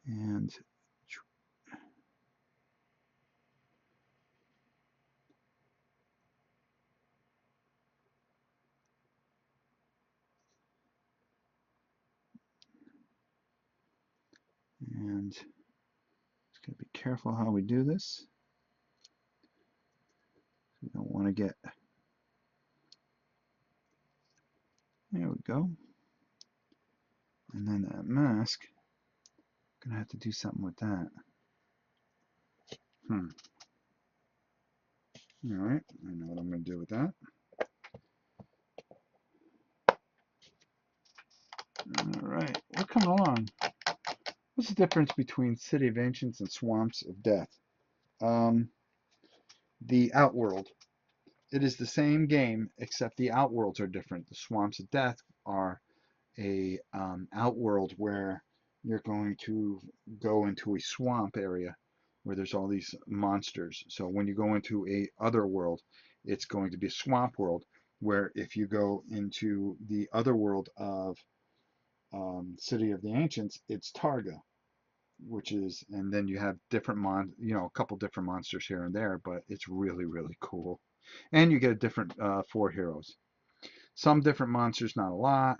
And just gotta be careful how we do this. We don't want to get, there we go. And then that mask, gonna have to do something with that. Alright, I know what I'm gonna do with that. Alright, we're coming along. What's the difference between City of Ancients and Swamps of Death? The Outworld. It is the same game, except the outworlds are different. The Swamps of Death are a outworld where you're going to go into a swamp area where there's all these monsters. So when you go into a other world, it's going to be a swamp world, where if you go into the other world of City of the Ancients, it's Targa, which is, and then you have different a couple different monsters here and there, but it's really, really cool. And you get a different 4 heroes. Some different monsters, not a lot,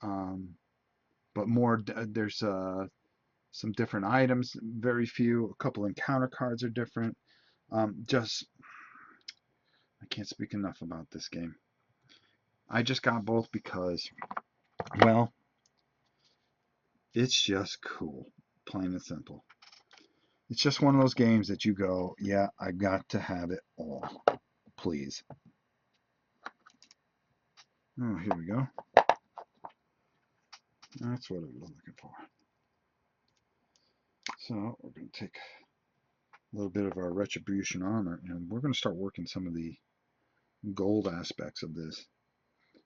but more. There's some different items, very few. A couple encounter cards are different. Just, I can't speak enough about this game. I just got both because, well, it's just cool, plain and simple. It's just one of those games that you go, yeah, I got to have it all, please. Oh, here we go. That's what I was looking for. So we're going to take a little bit of our retribution armor, and we're going to start working some of the gold aspects of this.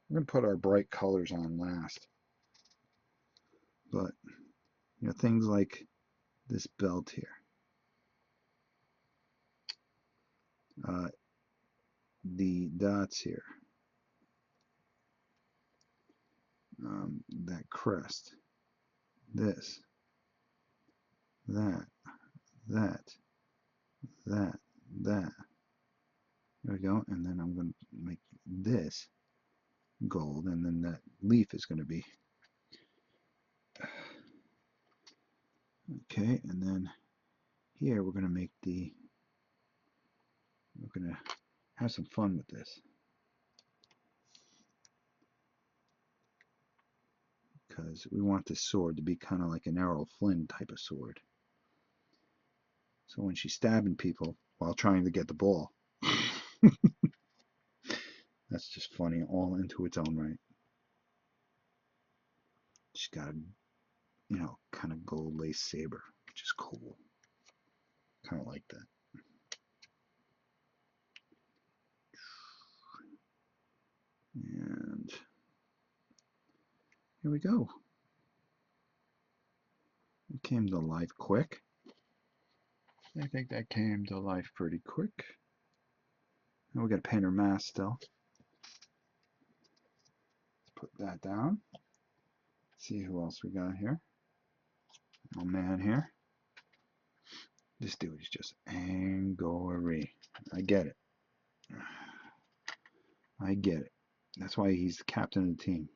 We're going to put our bright colors on last, but things like this belt here. The dots here. That crest. This. That. That. That. That. There we go. And then I'm going to make this gold, and then that leaf is going to be okay. And then here we're going to make we're going to have some fun with this, because we want this sword to be kind of like an Errol Flynn type of sword. So when she's stabbing people while trying to get the ball, that's just funny all into its own right. She's got a, kind of gold lace saber, which is cool. Kind of like that. And here we go. It came to life quick. I think that came to life pretty quick. Now we got to paint her mask still. Let's put that down. See who else we got here. Oh man here. This dude is just angry. I get it. I get it. That's why he's the captain of the team.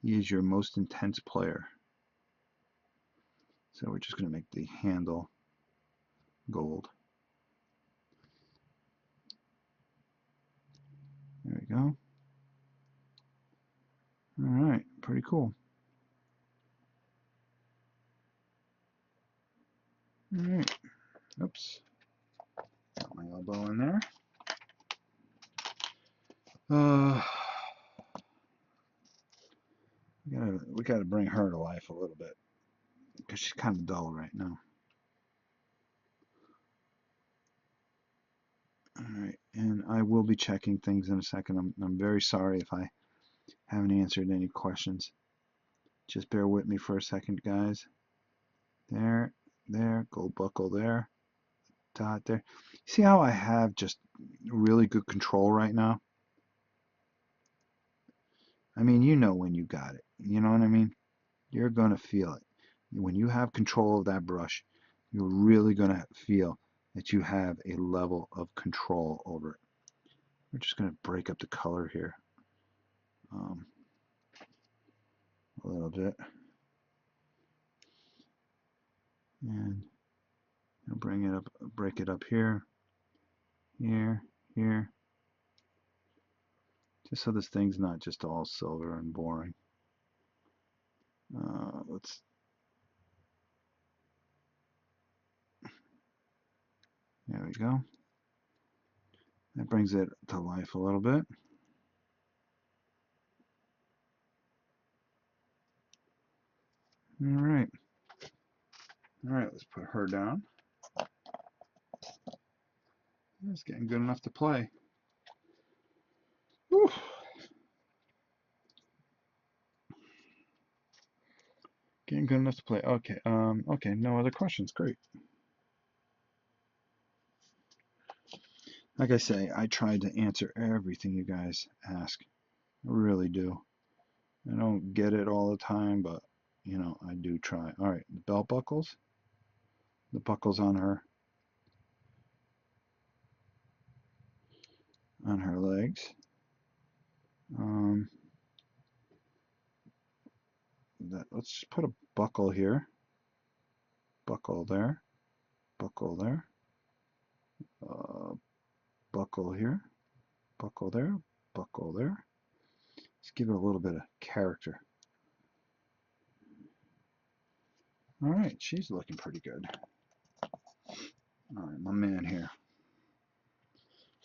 He is your most intense player. So we're just going to make the handle gold. There we go. Alright, pretty cool. Alright. Oops. Got my elbow in there. We gotta bring her to life a little bit, because she's kind of dull right now. Alright, and I will be checking things in a second. I'm very sorry if I haven't answered any questions. Just bear with me for a second, guys. There, gold buckle there, dot there. See how I have just really good control right now? I mean, you know when you got it. You know what I mean? You're going to feel it. When you have control of that brush, you're really going to feel that you have a level of control over it. We're just going to break up the color here a little bit. And I'll bring it up, break it up here, here, here. Just so this thing's not just all silver and boring. There we go. That brings it to life a little bit. All right. All right, let's put her down. It's getting good enough to play. Whew. Getting good enough to play. Okay. Okay. No other questions. Great. Like I say, I tried to answer everything you guys ask. I really do. I don't get it all the time, but I do try. All right, the belt buckles. The buckles on her legs. Let's just put a buckle here. Buckle there. Buckle there. Buckle here. Buckle there. Buckle there. Let's give it a little bit of character. All right, she's looking pretty good. All right, my man here.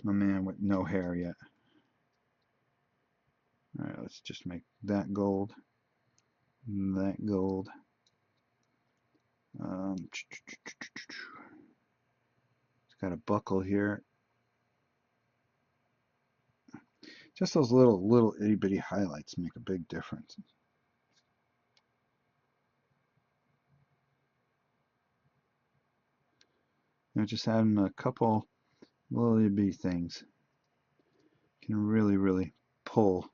My man with no hair yet. All right, let's just make that gold. That gold. It's got a buckle here. Just those little itty bitty highlights make a big difference. just adding a couple little bitty things can really pull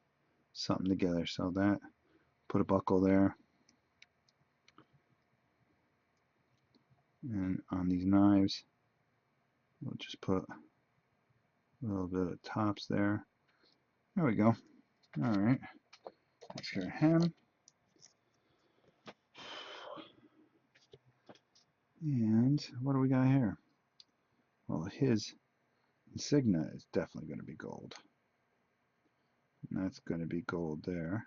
something together. So that, put a buckle there, and on these knives we'll just put a little bit of tops there. There we go. All right, takes care of him. And what do we got here? Well, his insignia is definitely going to be gold. And that's going to be gold there,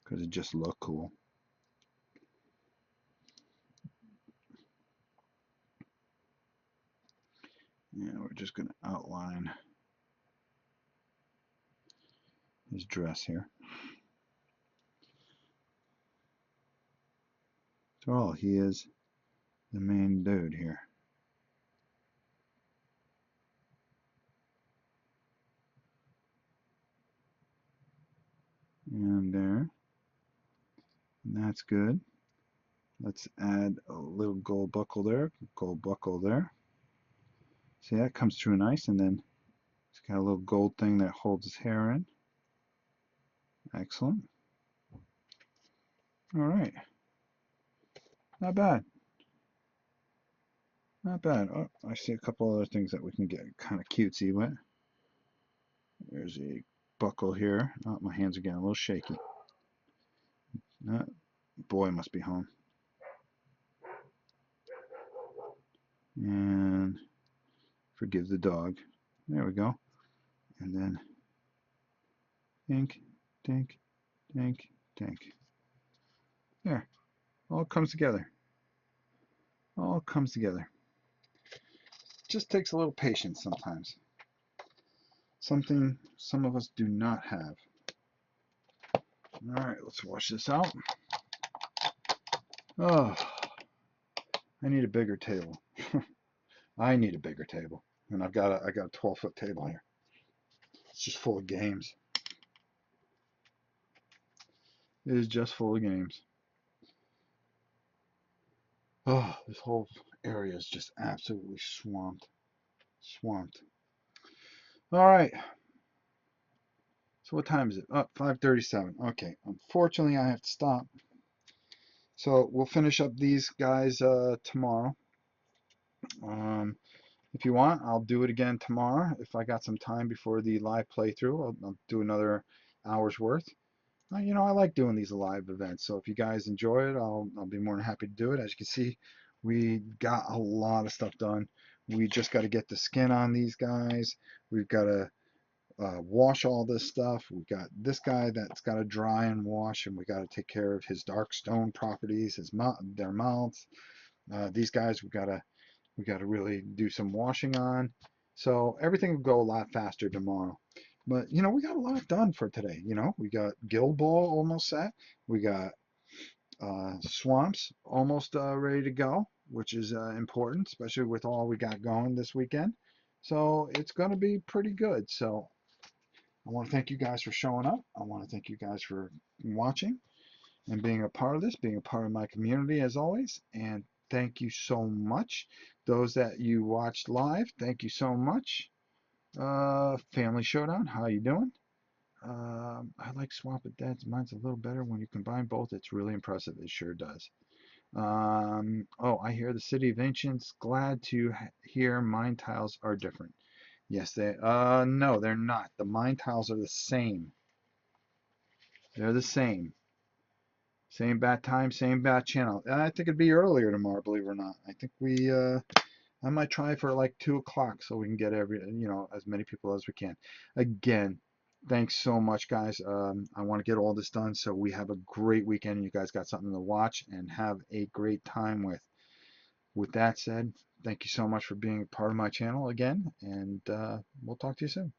because it just looked cool. And we're just going to outline his dress here. So he is the main dude here. And there. And that's good. Let's add a little gold buckle there. Gold buckle there. See, that comes through nice. And then it's got a little gold thing that holds his hair in. Excellent. All right. Not bad. Not bad. Oh, I see a couple other things that we can get kind of cutesy with. There's a buckle here. Oh, my hands are getting a little shaky. That boy must be home. And forgive the dog. There we go. And then dink, dink, dink, dink. There. All comes together. All comes together. Just takes a little patience sometimes. Something some of us do not have. All right, let's wash this out. Oh, I need a bigger table. I need a bigger table, and I got a 12-foot table here. It's just full of games. It is just full of games. Oh, this whole area is just absolutely swamped. Swamped. All right. So what time is it? Oh, 5:37. Okay. Unfortunately, I have to stop. So we'll finish up these guys tomorrow. If you want, I'll do it again tomorrow. If I got some time before the live playthrough, I'll do another hour's worth. You know, I like doing these live events. So if you guys enjoy it, I'll be more than happy to do it. As you can see, we got a lot of stuff done. We just got to get the skin on these guys. We've got to wash all this stuff. We got this guy that's got to dry and wash, and we got to take care of his dark stone properties, their mouths. These guys we got to really do some washing on. So everything will go a lot faster tomorrow. But you know, we got a lot done for today. You know, we got Guild Ball almost set. We got Swamps almost ready to go, which is important, especially with all we got going this weekend. So it's going to be pretty good. So I want to thank you guys for showing up. I want to thank you guys for watching and being a part of this, being a part of my community as always. And thank you so much. Those that you watched live, thank you so much. Family Showdown, how you doing? I like Swamp of Deads. Mine's a little better when you combine both. It's really impressive. It sure does. Oh, I hear the City of Ancients. Glad to hear mine tiles are different. Yes, no, they're not. The mine tiles are the same. They're the same. Same bat time, same bat channel. I think it'd be earlier tomorrow, believe it or not. I think I might try for like 2 o'clock so we can get as many people as we can. Again, thanks so much, guys. I want to get all this done so we have a great weekend and you guys got something to watch and have a great time with. With that said, thank you so much for being a part of my channel again, and we'll talk to you soon.